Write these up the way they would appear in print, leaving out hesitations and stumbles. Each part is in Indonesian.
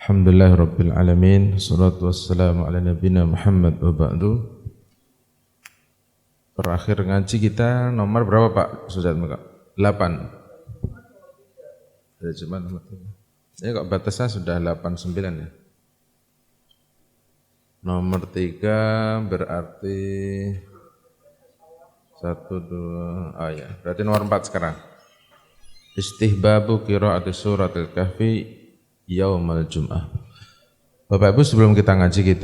Alhamdulillah Rabbil Alamin. Salatu wassalamu ala nabina Muhammad wa ba'du. Terakhir ngaji kita nomor berapa Pak Ustaz Muka? 8. Ya cuma nomor 3. Ini kok batasnya sudah 89 ya. Nomor 3 berarti 1, 2, ya. Berarti nomor 4 sekarang. Istihbabu qira'ati suratil kahfi yaumal jum'ah. Bapak Ibu, sebelum kita ngaji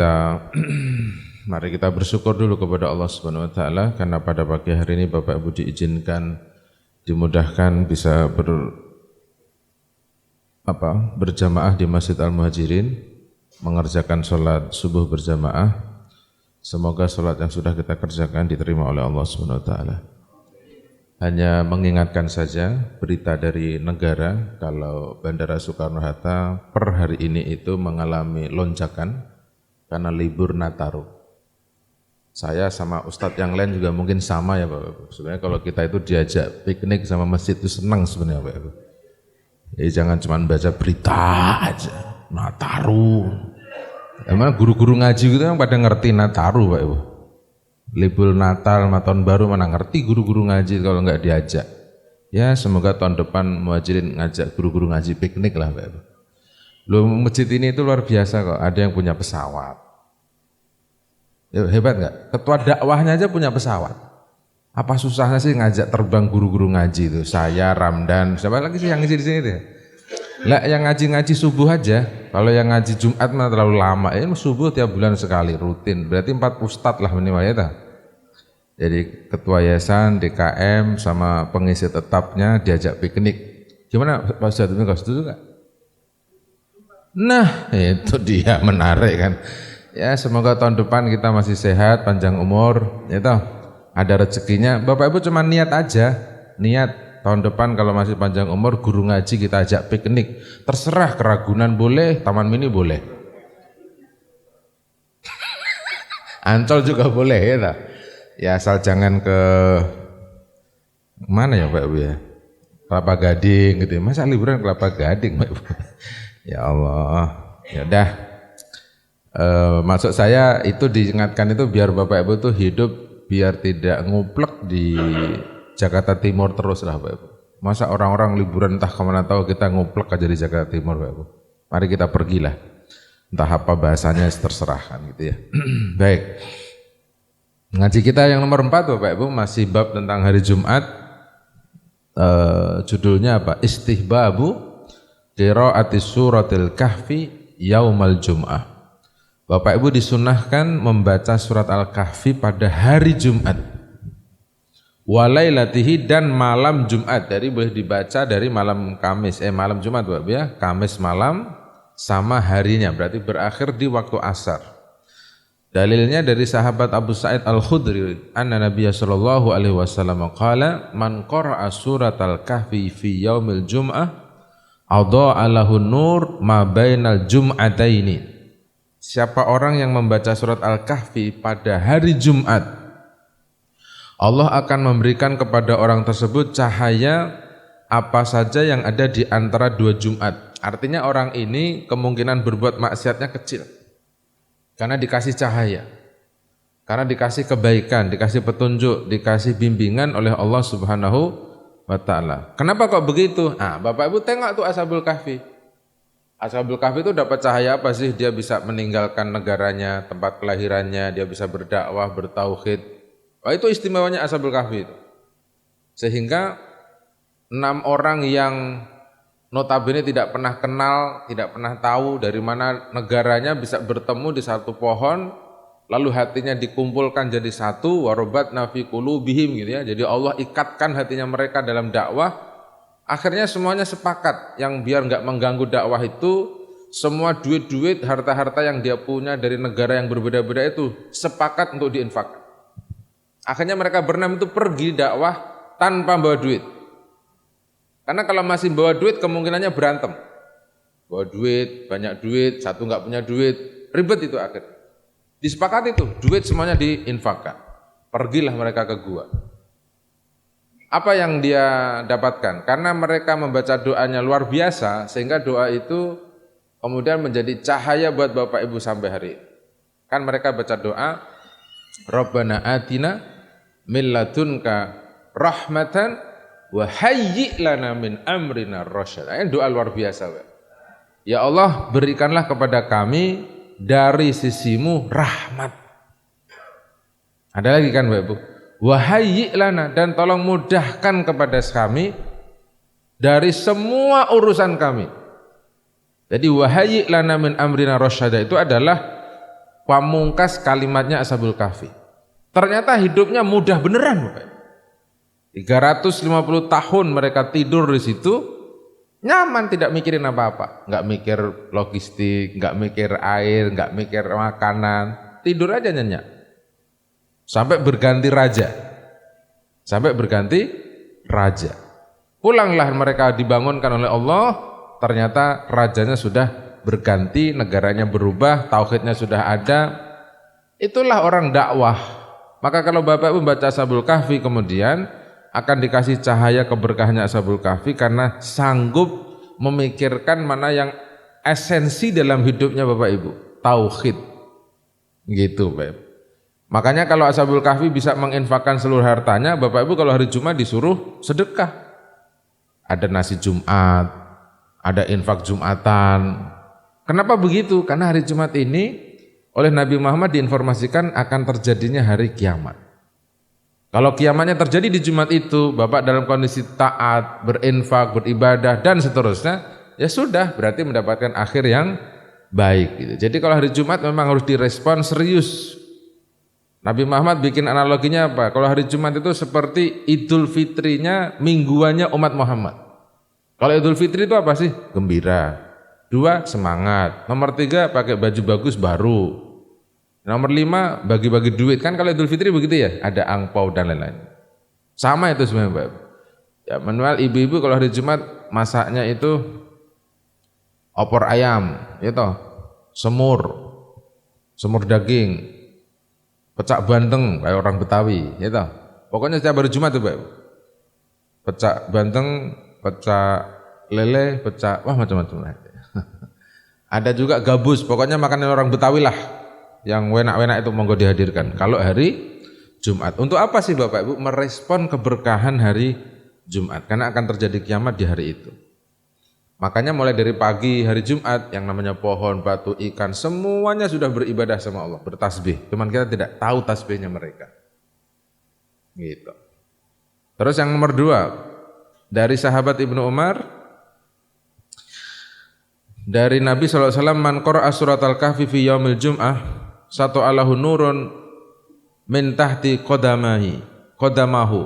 mari kita bersyukur dulu kepada Allah Subhanahu wa taala karena pada pagi hari ini Bapak Ibu diizinkan, dimudahkan bisa berjamaah di Masjid Al-Muhajirin mengerjakan sholat subuh berjamaah. Semoga sholat yang sudah kita kerjakan diterima oleh Allah Subhanahu wa taala. Hanya mengingatkan saja berita dari negara kalau Bandara Soekarno-Hatta per hari ini itu mengalami lonjakan karena libur Nataru. Saya sama Ustadz yang lain juga mungkin sama ya Bapak. Sebenarnya kalau kita itu diajak piknik sama masjid itu senang sebenarnya Bapak. Jadi jangan cuma baca berita aja, Nataru. Emang guru-guru ngaji itu yang pada ngerti Nataru Bapak. Libur Natal, tahun baru mana ngerti guru-guru ngaji kalau nggak diajak. Ya semoga tahun depan Muhajirin ngajak guru-guru ngaji piknik lah Pak. Loh masjid ini itu luar biasa kok, ada yang punya pesawat. Ya, hebat nggak? Ketua dakwahnya aja punya pesawat. Apa susahnya sih ngajak terbang guru-guru ngaji itu? Saya, Ramdan, siapa lagi sih yang ngaji di sini tuh? Lah yang ngaji-ngaji subuh aja. Kalau yang ngaji Jumat mah terlalu lama. Ini subuh tiap bulan sekali rutin. Berarti 4 ustadz lah minimal ya. Jadi ketua yayasan, DKM sama pengisi tetapnya diajak piknik. Gimana Pak Ustadz, enggak setuju enggak? Nah, itu dia menarik kan. Ya, semoga tahun depan kita masih sehat, panjang umur, ya toh. Ada rezekinya. Bapak Ibu cuma niat aja. Niat tahun depan kalau masih panjang umur guru ngaji kita ajak piknik. Terserah Keragunan boleh, Taman Mini boleh. Ancol juga boleh ya toh. Ya asal jangan ke mana ya Pak Ibu ya, Kelapa Gading gitu. Masa liburan Kelapa Gading Pak Ibu? Ya Allah, ya udah. Maksud saya itu diingatkan itu biar Bapak Ibu tuh hidup biar tidak nguplek di Jakarta Timur terus lah Pak Ibu. Masa orang-orang liburan entah kemana tahu kita nguplek aja di Jakarta Timur Pak Ibu. Mari kita pergilah. Entah apa bahasanya terserah kan gitu ya. Baik. Ngaji kita yang nomor 4 Bapak Ibu masih bab tentang hari Jumat. Judulnya apa? Istihbabu qira'ati suratil kahfi yaumal jum'ah. Bapak Ibu disunahkan membaca surat Al-Kahfi pada hari Jumat. Walailatihi dan malam Jumat. Jadi boleh dibaca dari malam Kamis, malam Jumat Bapak ya, Kamis malam sama harinya, berarti berakhir di waktu asar. Dalilnya dari sahabat Abu Sa'id Al-Khudri, anna Nabiya sallallahu alaihi wasallam qala man qara'a suratal kahfi fi yaumil jum'ah adha'a lahu nur ma bainal jum'ataini. Siapa orang yang membaca surat Al-Kahfi pada hari Jumat, Allah akan memberikan kepada orang tersebut cahaya apa saja yang ada di antara 2 Jumat. Artinya orang ini kemungkinan berbuat maksiatnya kecil. Karena dikasih cahaya, karena dikasih kebaikan, dikasih petunjuk, dikasih bimbingan oleh Allah Subhanahu wa ta'ala. Kenapa kok begitu? Bapak Ibu tengok tuh Ashabul Kahfi. Ashabul Kahfi itu dapat cahaya apa sih? Dia bisa meninggalkan negaranya, tempat kelahirannya, dia bisa berdakwah, bertauhid. Itu istimewanya Ashabul Kahfi itu. Sehingga 6 orang yang notabene tidak pernah kenal, tidak pernah tahu dari mana negaranya bisa bertemu di satu pohon, lalu hatinya dikumpulkan jadi satu, warobatna fi qulubihim gitu ya. Jadi Allah ikatkan hatinya mereka dalam dakwah. Akhirnya semuanya sepakat yang biar enggak mengganggu dakwah itu, semua duit-duit, harta-harta yang dia punya dari negara yang berbeda-beda itu sepakat untuk diinfakkan. Akhirnya mereka berenam itu pergi dakwah tanpa bawa duit. Karena kalau masih bawa duit kemungkinannya berantem. Bawa duit, banyak duit, satu enggak punya duit, ribet itu akhirnya. Disepakati itu, duit semuanya diinfakkan. Pergilah mereka ke gua. Apa yang dia dapatkan? Karena mereka membaca doanya luar biasa, sehingga doa itu kemudian menjadi cahaya buat Bapak Ibu sampai hari ini. Kan mereka baca doa, Rabbana atina min ladunka rahmatan wa hayyi' lana min amrina rasyada. Ini doa luar biasa, Pak. Ya Allah, berikanlah kepada kami dari sisimu rahmat. Ada lagi kan, Bapak Ibu? Wa hayyi' lana, dan tolong mudahkan kepada kami dari semua urusan kami. Jadi wa hayyi' lana min amrina rasyada itu adalah pamungkas kalimatnya Ashabul Kahfi. Ternyata hidupnya mudah beneran, Bapak. 350 tahun mereka tidur di situ, nyaman, tidak mikirin apa-apa, nggak mikir logistik, nggak mikir air, nggak mikir makanan, tidur aja nyenyak. Sampai berganti raja. Pulanglah mereka dibangunkan oleh Allah, ternyata rajanya sudah berganti, negaranya berubah, tauhidnya sudah ada. Itulah orang dakwah. Maka kalau Bapak Ibu membaca Ashabul Kahfi kemudian akan dikasih cahaya keberkahannya Ashabul Kahfi karena sanggup memikirkan mana yang esensi dalam hidupnya Bapak Ibu, tauhid. Gitu, Bapak Ibu. Makanya kalau Ashabul Kahfi bisa menginfakkan seluruh hartanya, Bapak Ibu kalau hari Jumat disuruh sedekah. Ada nasi Jumat, ada infak Jumatan. Kenapa begitu? Karena hari Jumat ini oleh Nabi Muhammad diinformasikan akan terjadinya hari kiamat. Kalau kiamatnya terjadi di Jumat itu, Bapak dalam kondisi taat, berinfak, beribadah, dan seterusnya, ya sudah, berarti mendapatkan akhir yang baik. Gitu. Jadi kalau hari Jumat memang harus direspon serius. Nabi Muhammad bikin analoginya apa? Kalau hari Jumat itu seperti Idul Fitrinya, mingguannya umat Muhammad. Kalau Idul Fitri itu apa sih? Gembira. 2, semangat. Nomor 3, pakai baju bagus baru. Nomor 5, bagi-bagi duit. Kan kalau Idul Fitri begitu ya, ada angpau dan lain-lain. Sama itu sebenarnya, Pak. Ya, manual ibu-ibu kalau hari Jumat masaknya itu opor ayam, itu semur daging, pecak bandeng kayak orang Betawi, itu. Pokoknya setiap hari Jumat tuh, Pak. Pecak bandeng, pecak lele, pecak macam-macam lah. Ada juga gabus, pokoknya makanan orang Betawi lah. Yang enak-enak itu monggo dihadirkan. Kalau hari Jumat, untuk apa sih Bapak Ibu? Merespon keberkahan hari Jumat, karena akan terjadi kiamat di hari itu. Makanya mulai dari pagi hari Jumat, yang namanya pohon, batu, ikan, semuanya sudah beribadah sama Allah, bertasbih. Cuman kita tidak tahu tasbihnya mereka. Gitu. Terus yang nomor 2, dari sahabat Ibnu Umar, dari Nabi SAW, man qara'a surat al-kahfi fi yaumil jum'ah sata'alahu nurun min tahti qadamahu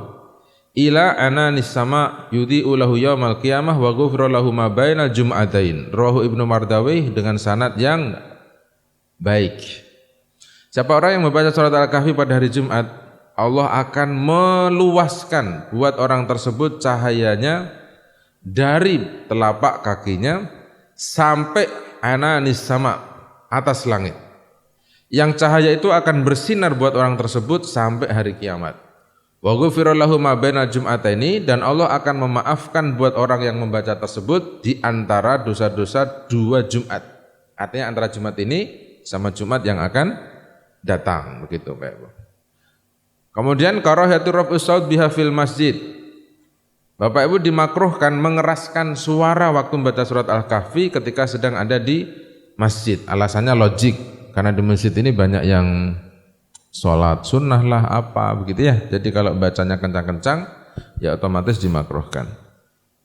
ila ananis sama yudhi'u lahu yaumal qiyamah wa ghufra lahu ma bainal jum'atain. Rawahu Ibnu Mardawih dengan sanad yang baik. Siapa orang yang membaca surat al-kahfi pada hari Jumat, Allah akan meluaskan buat orang tersebut cahayanya dari telapak kakinya sampai ananis sama, atas langit. Yang cahaya itu akan bersinar buat orang tersebut sampai hari kiamat. Wa ghufira lahu ma bainal jum'ataini, dan Allah akan memaafkan buat orang yang membaca tersebut di antara dosa-dosa 2 Jumat. Artinya antara Jumat ini sama Jumat yang akan datang, begitu Pak Ibu. Kemudian karahatul raf'us shaut biha fil masjid. Bapak Ibu dimakruhkan mengeraskan suara waktu membaca surat Al-Kahfi ketika sedang ada di masjid. Alasannya logik, karena di masjid ini banyak yang sholat sunnah lah apa begitu ya. Jadi kalau bacanya kencang-kencang ya otomatis dimakruhkan.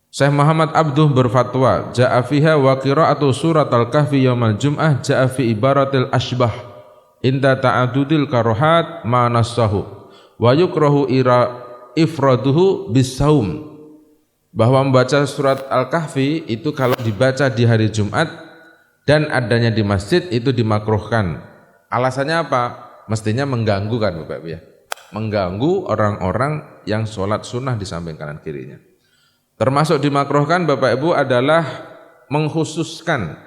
Syekh Muhammad Abduh berfatwa, ja'a fiha wa qira'atu surat Al-Kahfi yaumal jum'ah ja'a fi ibaratil ashbah inda ta'adudil karohat ma nassahu wa yukrahu ifraduhu bisaum. Bahwa membaca surat Al-Kahfi itu kalau dibaca di hari Jumat dan adanya di masjid itu dimakruhkan. Alasannya apa? Mestinya mengganggu kan Bapak Ibu ya. Mengganggu orang-orang yang sholat sunnah di samping kanan kirinya. Termasuk dimakruhkan Bapak Ibu adalah mengkhususkan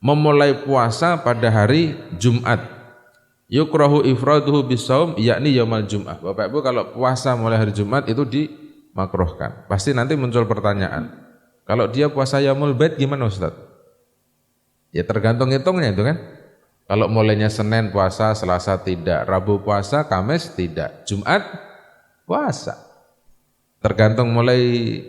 memulai puasa pada hari Jumat. Yukrahu ifraduhu bisaum yakni yaumal jum'ah. Bapak Ibu kalau puasa mulai hari Jumat itu dimakruhkan. Pasti nanti muncul pertanyaan, kalau dia puasa yaumul bait gimana Ustaz? Ya tergantung hitungnya itu kan. Kalau mulainya Senin puasa, Selasa tidak, Rabu puasa, Kamis tidak, Jumat puasa. Tergantung mulai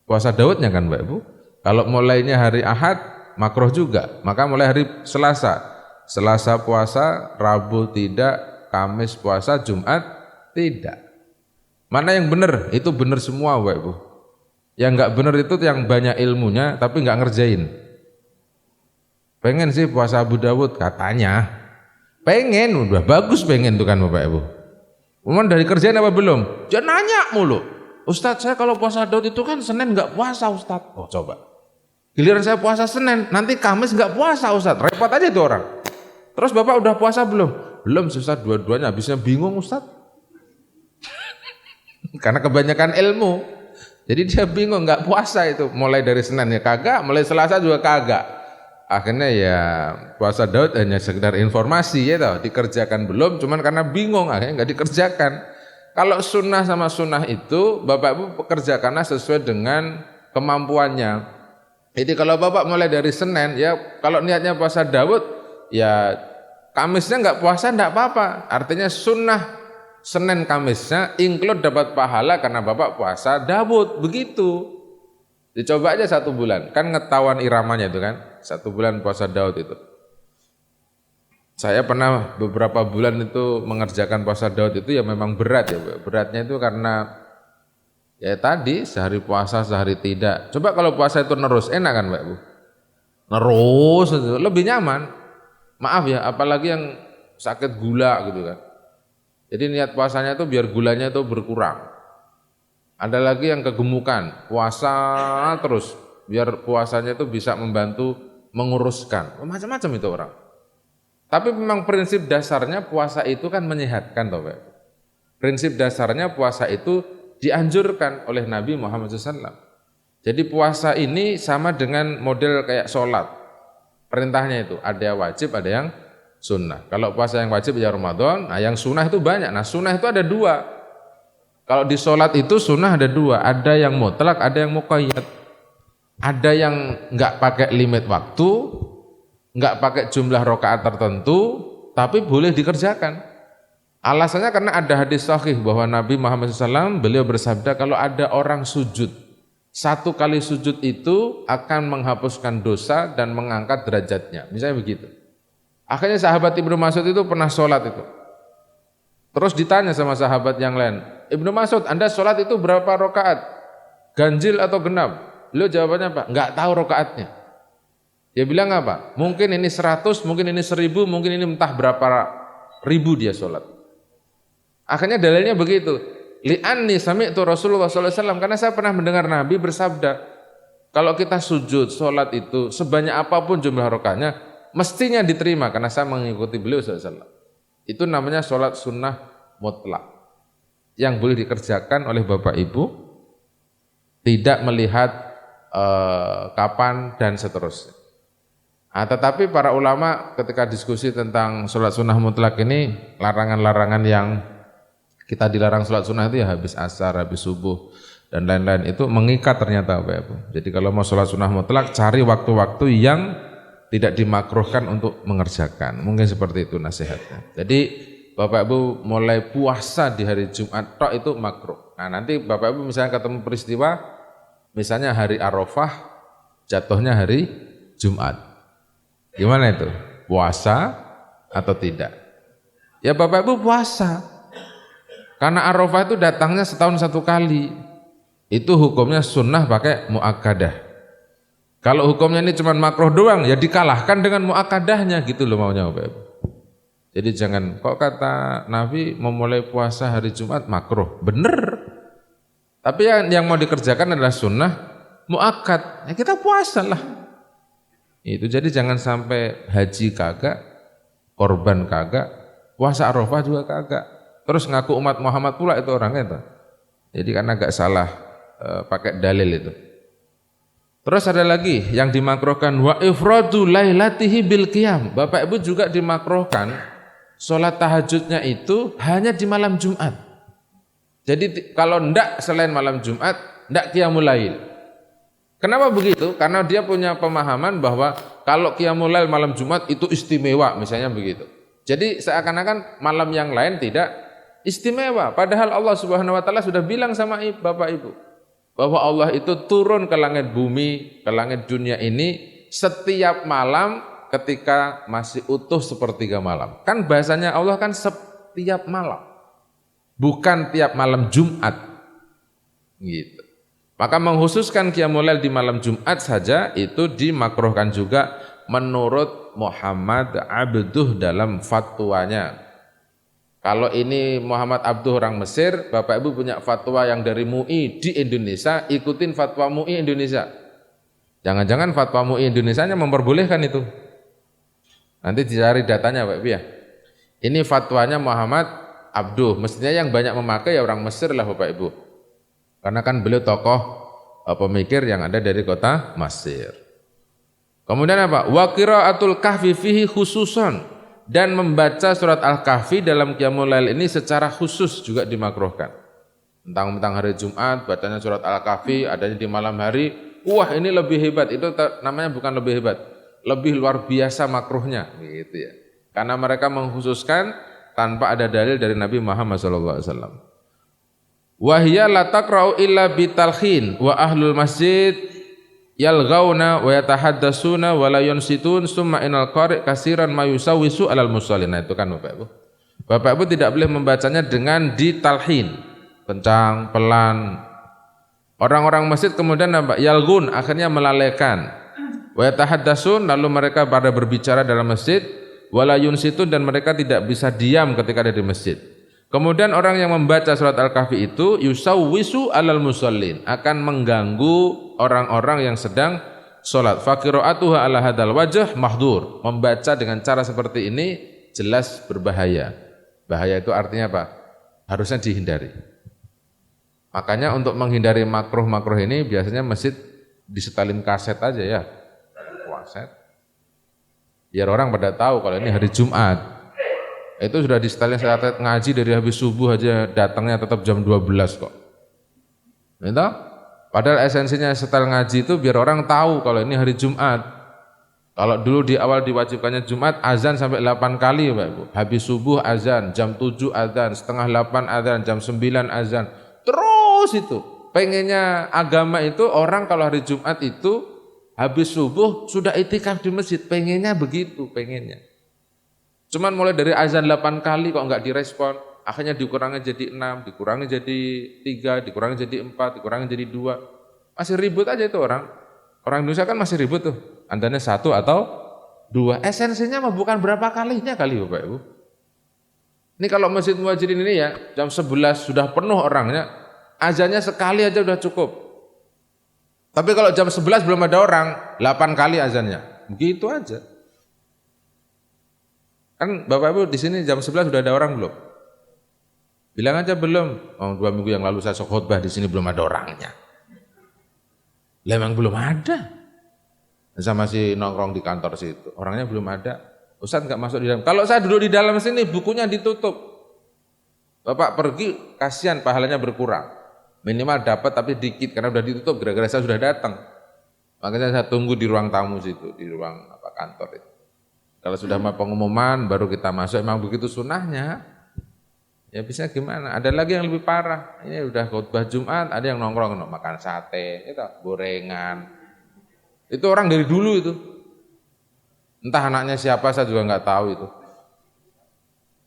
puasa Daudnya kan Mbak Ibu. Kalau mulainya hari Ahad, makruh juga. Maka mulai hari Selasa. Selasa puasa, Rabu tidak, Kamis puasa, Jumat tidak. Mana yang benar? Itu benar semua Mbak Ibu. Yang enggak benar itu yang banyak ilmunya tapi enggak ngerjain. Pengen sih puasa Abu Dawud katanya. Pengen, udah bagus pengen tuh kan Bapak Ibu. Cuman dari kerjaan apa belum? Jangan nanya mulu. Ustadz saya kalau puasa Daud itu kan Senin enggak puasa Ustadz. Oh coba. Giliran saya puasa Senin, nanti Kamis enggak puasa Ustadz. Repot aja itu orang. Terus Bapak udah puasa belum? Belum Ustadz, dua-duanya habisnya bingung Ustadz. Karena kebanyakan ilmu. Jadi dia bingung enggak puasa itu. Mulai dari Senin ya kagak, mulai Selasa juga kagak. Akhirnya ya puasa Daud hanya sekedar informasi ya toh, dikerjakan belum, cuman karena bingung akhirnya nggak dikerjakan. Kalau sunnah sama sunnah itu Bapak Ibu pekerjakanlah sesuai dengan kemampuannya. Jadi kalau Bapak mulai dari Senin ya kalau niatnya puasa Daud ya Kamisnya nggak puasa nggak apa-apa. Artinya sunnah Senin Kamisnya include dapat pahala karena Bapak puasa Daud begitu. Dicoba aja 1 bulan, kan ngetahuan iramanya itu kan, 1 bulan puasa Daud itu. Saya pernah beberapa bulan itu mengerjakan puasa Daud itu ya memang berat ya, beratnya itu karena ya tadi sehari puasa sehari tidak. Coba kalau puasa itu nerus, enak kan Mbak Bu? Nerus itu lebih nyaman. Maaf ya, apalagi yang sakit gula gitu kan. Jadi niat puasanya itu biar gulanya itu berkurang. Ada lagi yang kegemukan, puasa terus, biar puasanya itu bisa membantu menguruskan, macam-macam itu orang. Tapi memang prinsip dasarnya puasa itu kan menyehatkan toh Pak. Prinsip dasarnya puasa itu dianjurkan oleh Nabi Muhammad SAW. Jadi puasa ini sama dengan model kayak sholat. Perintahnya itu, ada yang wajib, ada yang sunnah. Kalau puasa yang wajib ya Ramadan, nah yang sunnah itu banyak. Nah sunnah itu ada 2. Kalau di sholat itu sunnah ada 2, ada yang mutlak, ada yang muqayyad. Ada yang enggak pakai limit waktu, enggak pakai jumlah rakaat tertentu, tapi boleh dikerjakan. Alasannya karena ada hadis sahih bahwa Nabi Muhammad SAW beliau bersabda kalau ada orang sujud, 1 kali sujud itu akan menghapuskan dosa dan mengangkat derajatnya. Misalnya begitu. Akhirnya sahabat Ibnu Mas'ud itu pernah sholat itu. Terus ditanya sama sahabat yang lain, Ibnu Mas'ud, Anda sholat itu berapa rakaat? Ganjil atau genap? Beliau jawabannya apa? Enggak tahu rakaatnya. Dia bilang apa? Mungkin ini 100, mungkin ini 1000, mungkin ini entah berapa ribu dia sholat. Akhirnya dalilnya begitu. Li'anni sami'tu Rasulullah SAW, karena saya pernah mendengar Nabi bersabda, kalau kita sujud, sholat itu sebanyak apapun jumlah rakaatnya, mestinya diterima karena saya mengikuti beliau SAW. Itu namanya sholat sunnah mutlak yang boleh dikerjakan oleh Bapak Ibu, tidak melihat kapan dan seterusnya. Tetapi para ulama ketika diskusi tentang sholat sunnah mutlak ini, larangan-larangan yang kita dilarang sholat sunnah itu ya habis asar, habis subuh dan lain-lain itu mengikat ternyata Bapak Ibu. Jadi kalau mau sholat sunnah mutlak cari waktu-waktu yang tidak dimakruhkan untuk mengerjakan. Mungkin seperti itu nasihatnya. Jadi Bapak Ibu mulai puasa di hari Jumat tok itu makruh. Nah nanti Bapak Ibu misalnya ketemu peristiwa, misalnya hari Arafah, jatuhnya hari Jumat. Gimana itu? Puasa atau tidak? Ya Bapak Ibu puasa. Karena Arafah itu datangnya setahun 1 kali. Itu hukumnya sunnah pakai muakkadah. Kalau hukumnya ini cuma makruh doang, ya dikalahkan dengan muakkadahnya gitu loh maunya Bapak Ibu. Jadi jangan, kok kata Nabi memulai puasa hari Jumat makruh, bener. Tapi yang mau dikerjakan adalah sunnah muakkad, ya kita puasalah. Itu jadi jangan sampai haji kagak, korban kagak, puasa Arafah juga kagak. Terus ngaku umat Muhammad pula itu orangnya itu. Jadi karena agak salah pakai dalil itu. Terus ada lagi yang dimakruhkan wa ifradu lailatihi bil qiyam. Bapak Ibu juga dimakruhkan sholat tahajudnya itu hanya di malam Jumat. Jadi kalau ndak selain malam Jumat, ndak qiyamul lail. Kenapa begitu? Karena dia punya pemahaman bahwa kalau Qiyamul Lail malam Jumat itu istimewa, misalnya begitu. Jadi seakan-akan malam yang lain tidak istimewa. Padahal Allah Subhanahu wa taala sudah bilang sama Bapak Ibu bahwa Allah itu turun ke langit bumi, ke langit dunia ini setiap malam ketika masih utuh sepertiga malam. Kan bahasanya Allah kan setiap malam. Bukan tiap malam Jumat. Gitu. Maka mengkhususkan Qiyamul Lail di malam Jumat saja itu dimakruhkan juga menurut Muhammad Abduh dalam fatwanya. Kalau ini Muhammad Abduh orang Mesir, Bapak Ibu punya fatwa yang dari MUI di Indonesia, ikutin fatwa MUI Indonesia. Jangan-jangan fatwa MUI Indonesianya memperbolehkan itu. Nanti dicari datanya Bapak Ibu ya. Ini fatwanya Muhammad Abduh, mestinya yang banyak memakai ya orang Mesir lah Bapak Ibu. Karena kan beliau tokoh pemikir yang ada dari kota Mesir. Kemudian apa? Wa qiraatul kahfi fihi khususan, dan membaca surat Al-Kahfi dalam Qiyamul Lail ini secara khusus juga dimakruhkan. Tentang hari Jumat bacanya surat Al-Kahfi adanya di malam hari, wah ini lebih hebat. Itu namanya bukan lebih hebat, lebih luar biasa makruhnya gitu ya. Karena mereka mengkhususkan tanpa ada dalil dari Nabi Muhammad SAW. Wahya la taqra'u illa bitalkhin wa ahlul masjid yalghauna wa yatahaddatsuna wa la yunsitun summa inal qari' katsiran ma yusawwisu alal musallin. Nah, itu kan Bapak Ibu. Bapak Ibu tidak boleh membacanya dengan ditalhin, kencang, pelan. Orang-orang masjid kemudian apa? Yalgun, akhirnya melalaikan. Wa yatahaddatsun, lalu mereka pada berbicara dalam masjid, wa la yunsitun, dan mereka tidak bisa diam ketika ada di masjid. Kemudian orang yang membaca surat Al-Kahfi itu yusawwisu alal musallin, akan mengganggu orang-orang yang sedang sholat. Faqira'atuha ala hadal wajh mahdur, membaca dengan cara seperti ini jelas berbahaya. Bahaya itu artinya apa? Harusnya dihindari. Makanya untuk menghindari makruh-makruh ini biasanya masjid disetelin kaset aja ya. Kaset. Biar orang pada tahu kalau ini hari Jumat. Itu sudah disetelin saat ngaji dari habis subuh aja, datangnya tetap jam 12 kok. Gitu? Padahal esensinya setel ngaji itu biar orang tahu kalau ini hari Jumat. Kalau dulu di awal diwajibkannya Jumat, azan sampai 8 kali Bapak Ibu. Habis subuh azan, jam 7 azan, setengah 8 azan, jam 9 azan. Terus itu. Pengennya agama itu orang kalau hari Jumat itu habis subuh sudah itikaf di masjid. Pengennya begitu, pengennya. Cuman mulai dari azan 8 kali kok enggak direspon, akhirnya dikurangi jadi 6, dikurangi jadi 3, dikurangi jadi 4, dikurangi jadi 2. Masih ribut aja itu orang. Orang Indonesia kan masih ribut tuh. Andanya 1 atau 2. Esensinya mah bukan berapa kalinya kali Bapak Ibu. Ini kalau Masjid Muhajirin ini ya, jam 11 sudah penuh orangnya, azannya sekali aja udah cukup. Tapi kalau jam 11 belum ada orang, 8 kali azannya. Begitu aja. Kan Bapak Ibu di sini jam 11 sudah ada orang belum? Bilang aja belum. Oh, 2 minggu yang lalu saya khotbah di sini belum ada orangnya. Lah emang belum ada. Saya masih nongkrong di kantor situ. Orangnya belum ada. Ustaz enggak masuk di dalam. Kalau saya duduk di dalam sini bukunya ditutup. Bapak pergi kasihan pahalanya berkurang. Minimal dapat tapi dikit karena sudah ditutup gara-gara saya sudah datang. Makanya saya tunggu di ruang tamu situ, di ruang kantor itu. Kalau sudah mau pengumuman baru kita masuk, emang begitu sunahnya. Ya bisa gimana? Ada lagi yang lebih parah. Ini udah khutbah Jumat, ada yang nongkrong makan sate, itu gorengan. Itu orang dari dulu itu. Entah anaknya siapa saya juga nggak tahu itu.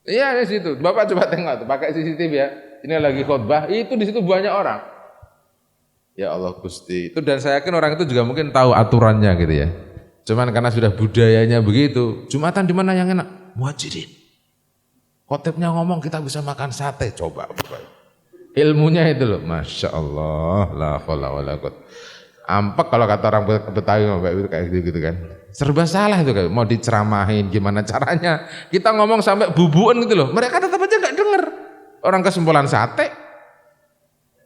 Iya di situ. Bapak coba tengok tuh, pakai CCTV ya. Ini lagi khutbah, itu di situ banyak orang. Ya Allah Gusti. Itu dan saya yakin orang itu juga mungkin tahu aturannya gitu ya. Cuman karena sudah budayanya begitu, Jumatan di mana yang enak? Muhajirin. Khotibnya ngomong kita bisa makan sate, coba. Ilmunya itu loh, Masya Allah, la haula wala quwwata. Ampek kalau kata orang Betawi kayak gitu kan. Serba salah itu kan, mau diceramahin gimana caranya. Kita ngomong sampai bubuan gitu loh, mereka tetap aja nggak denger. Orang kesimpulan sate,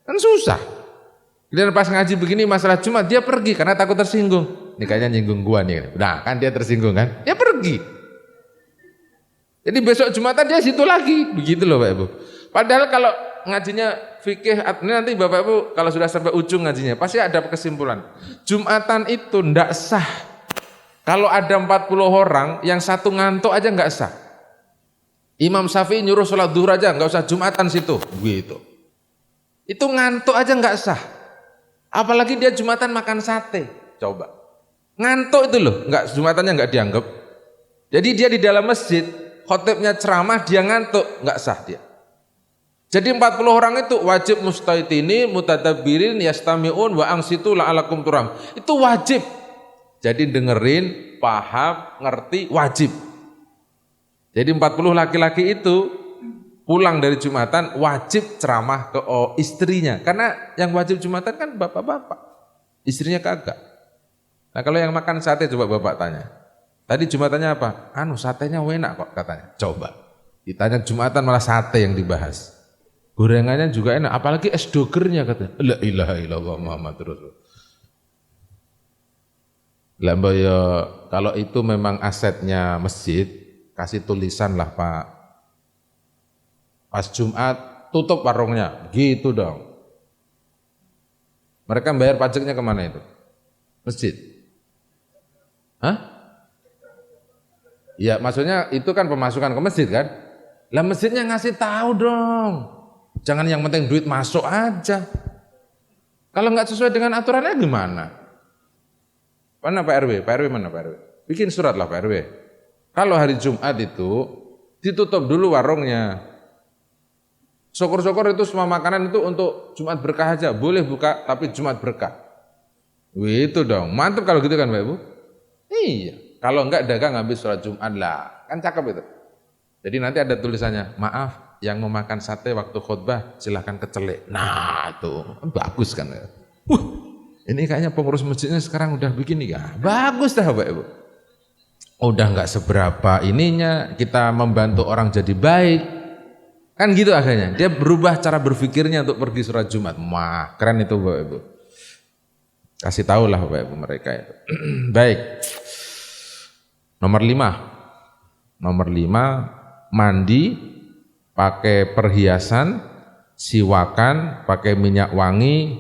kan susah. Dan pas ngaji begini masalah Jumat, dia pergi karena takut tersinggung. Ini kayaknya nyinggung gua nih. Nah kan dia tersinggung kan, dia pergi. Jadi besok Jumatan dia situ lagi, begitu loh Pak Ibu. Padahal kalau ngajinya fikih, ini nanti Bapak Ibu kalau sudah sampai ujung ngajinya pasti ada kesimpulan. Jumatan itu ndak sah. Kalau ada 40 orang yang satu ngantuk aja nggak sah. Imam Syafi'i nyuruh sholat duhur aja nggak usah Jumatan situ, gitu. Itu ngantuk aja nggak sah. Apalagi dia Jumatan makan sate, coba. Ngantuk itu loh, nggak Jumatannya nggak dianggap. Jadi dia di dalam masjid, khotibnya ceramah, dia ngantuk, nggak sah dia. Jadi 40 orang itu wajib mustaitini, mutadabbirin, yastami'un, wa angsitu la'alakum turam. Itu wajib. Jadi dengerin, paham, ngerti, wajib. Jadi 40 laki-laki itu pulang dari Jumatan wajib ceramah ke istrinya. Karena yang wajib Jumatan kan bapak-bapak. Istrinya kagak. Nah kalau yang makan sate coba bapak tanya. Tadi Jumatannya apa? Satenya enak kok katanya. Coba. Ditanya Jumatan malah sate yang dibahas. Gorengannya juga enak, apalagi es dogernya katanya. La ilaha illallah Muhammad Rasulullah. Lah ya kalau itu memang asetnya masjid, kasih tulisan lah Pak. Pas Jumat tutup warungnya, gitu dong. Mereka bayar pajaknya kemana itu? Masjid. Hah? Ya maksudnya itu kan pemasukan ke masjid kan? Lah masjidnya ngasih tahu dong. Jangan yang penting duit masuk aja. Kalau nggak sesuai dengan aturannya gimana? Mana Pak RW? Pak RW mana Pak RW? Bikin surat lah Pak RW. Kalau hari Jumat itu ditutup dulu warungnya. Syukur-syukur itu semua makanan itu untuk Jumat berkah aja. Boleh buka tapi Jumat berkah. Itu dong. Mantap kalau gitu kan Pak Ibu? Iya. Kalau enggak dagang habis sholat Jumat lah. Kan cakep itu. Jadi nanti ada tulisannya, maaf yang mau makan sate waktu khutbah silahkan kecelek. Nah itu bagus kan. Ini kayaknya pengurus masjidnya sekarang udah begini ya. Bagus dah Bapak Ibu. Udah enggak seberapa ininya kita membantu orang jadi baik. Kan gitu akhirnya. Dia berubah cara berpikirnya untuk pergi sholat Jumat. Wah keren itu Bapak Ibu. Kasih tahu lah Bapak Ibu mereka itu. Baik. Nomor 5, mandi, pakai perhiasan, siwakan, pakai minyak wangi,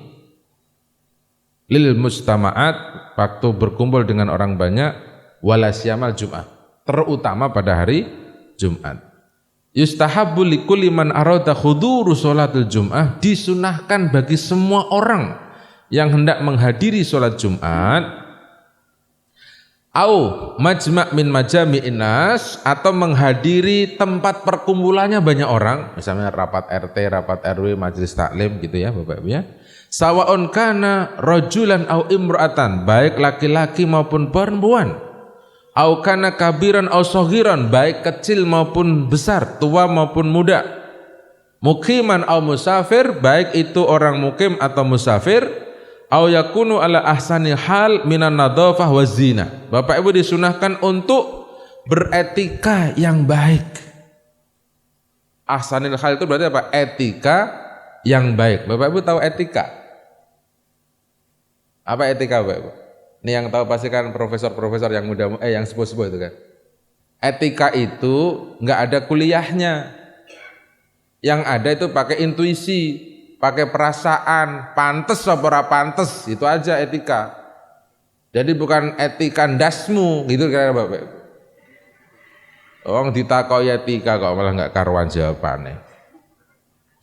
lil mustama'at, waktu berkumpul dengan orang banyak, walasyamal Jum'ah, terutama pada hari Jumat. Yustahabbu likulli man arada huduru sholatul Jum'ah, disunahkan bagi semua orang yang hendak menghadiri sholat Jumat, au majma' min majami'in nas, atau menghadiri tempat perkumpulannya banyak orang, misalnya rapat RT, rapat RW, majelis taklim gitu ya Bapak Ibu ya. Sawa'un kana rajulan au imra'atan, baik laki-laki maupun perempuan. Au kana kabiran au saghiran, baik kecil maupun besar, tua maupun muda. Muqiman au musafir, baik itu orang mukim atau musafir. Au yakunu ala ahsani hal minan nadhafah wa zina. Bapak Ibu disunahkan untuk beretika yang baik. Ahsanil hal itu berarti apa? Etika yang baik. Bapak Ibu tahu etika? Apa etika Bapak Ibu? Ini yang tahu pasti kan profesor-profesor yang muda, yang sepuh-sepuh itu kan. Etika itu enggak ada kuliahnya. Yang ada itu pakai intuisi, pakai perasaan, pantes apa ora pantes, itu aja etika. Jadi bukan etika ndasmu, gitu kira-kira Bapak Ibu. Wong ditakoki etika kok malah enggak karuan jawabannya.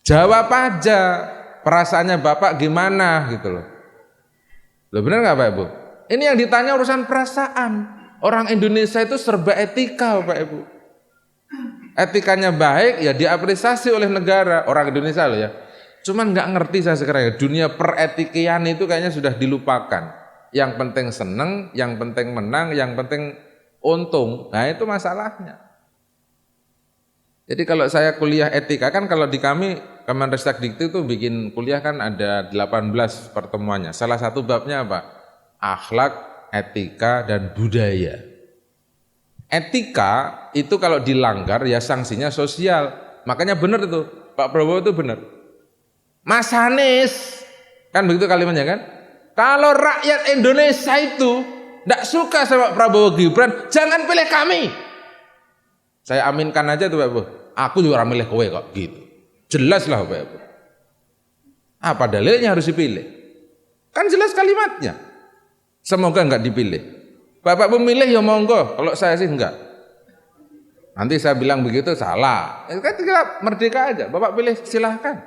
Jawab aja, perasaannya Bapak gimana gitu loh. Loh benar enggak Bapak Ibu? Ini yang ditanya urusan perasaan. Orang Indonesia itu serba etika Bapak Ibu. Etikanya baik ya diapresiasi oleh negara, orang Indonesia loh ya. Cuman nggak ngerti saya sekarang ya, dunia peretikian itu kayaknya sudah dilupakan. Yang penting seneng, yang penting menang, yang penting untung. Nah itu masalahnya. Jadi kalau saya kuliah etika kan kalau di kami Kemenristek-Dikti itu bikin kuliah kan ada 18 pertemuannya. Salah satu babnya apa? Akhlak, etika, dan budaya. Etika itu kalau dilanggar ya sanksinya sosial. Makanya benar itu, Pak Prabowo itu benar. Mas Anies, kan begitu kalimatnya kan? Kalau rakyat Indonesia itu tidak suka sama Prabowo Gibran, jangan pilih kami. Saya aminkan aja tuh Pak Ibu. Aku juga milih kowe kok gitu. Jelas lah Pak Ibu. Apa dalilnya harus dipilih? Kan jelas kalimatnya. Semoga enggak dipilih. Bapak memilih ya monggo, kalau saya sih enggak. Nanti saya bilang begitu salah. Kan kita merdeka aja. Bapak pilih silahkan.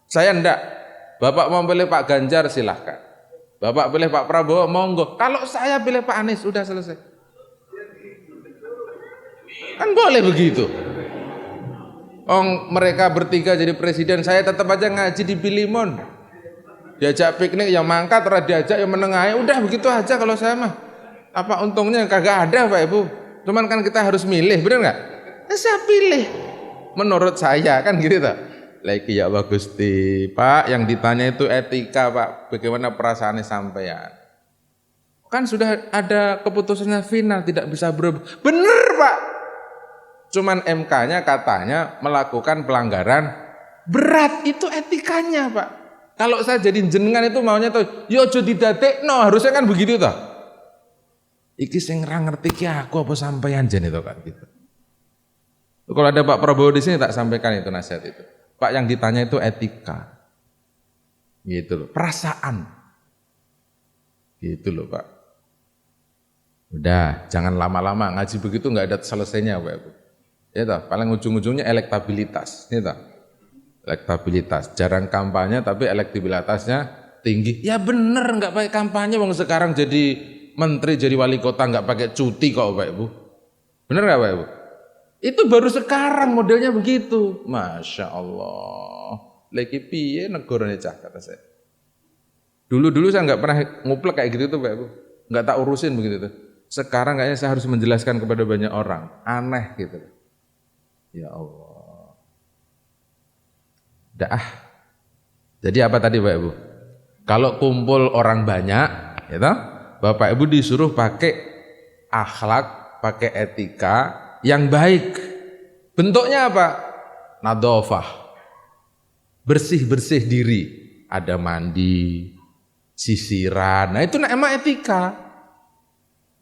Saya enggak. Bapak mau pilih Pak Ganjar silahkan. Bapak pilih Pak Prabowo monggo. Kalau saya pilih Pak Anies udah selesai. Kan boleh begitu. Mereka bertiga jadi presiden, saya tetap aja ngaji di Pilimon. Diajak piknik yang mangkat, diajak yang menengahi, udah begitu aja kalau saya mah. Apa untungnya? Kagak ada Pak Ibu. Cuman kan kita harus milih, bener nggak? Saya pilih. Menurut saya kan gitu tak. Lagi ya Allah Gusti, Pak yang ditanya itu etika Pak, bagaimana perasaannya sampean? Kan sudah ada keputusannya final, tidak bisa berubah. Bener Pak. Cuman MK-nya katanya melakukan pelanggaran berat, itu etikanya Pak. Kalau saya jadi jenengan itu maunya tuh, yo aja didadekno, harusnya kan begitu toh. Iki sing ra ngerti ki aku apa sampean jen itu kan gitu. Kalau ada Pak Prabowo di sini tak sampaikan itu nasihat itu. Pak yang ditanya itu etika. Gitu loh, perasaan. Gitu loh Pak. Udah, jangan lama-lama ngaji begitu nggak ada selesainya Pak Ibu. Ya toh, paling ujung-ujungnya elektabilitas, ya toh. Elektabilitas, jarang kampanye tapi elektabilitasnya tinggi. Ya bener nggak pakai kampanye, wong sekarang jadi menteri, jadi wali kota nggak pakai cuti kok Pak Ibu. Bener nggak Pak Ibu? Itu baru sekarang modelnya begitu. Masya Allah. Lagi piye negaranya cah kata saya. Dulu saya nggak pernah nguplek kayak gitu tuh Pak Ibu. Nggak tak urusin begitu tuh. Sekarang kayaknya saya harus menjelaskan kepada banyak orang. Aneh gitu. Ya Allah. Dah. Jadi apa tadi Pak Ibu? Kalau kumpul orang banyak, ya toh, Bapak Ibu disuruh pakai akhlak, pakai etika yang baik. Bentuknya apa? Nadhofah. Bersih-bersih diri. Ada mandi, sisiran. Nah itu emang etika.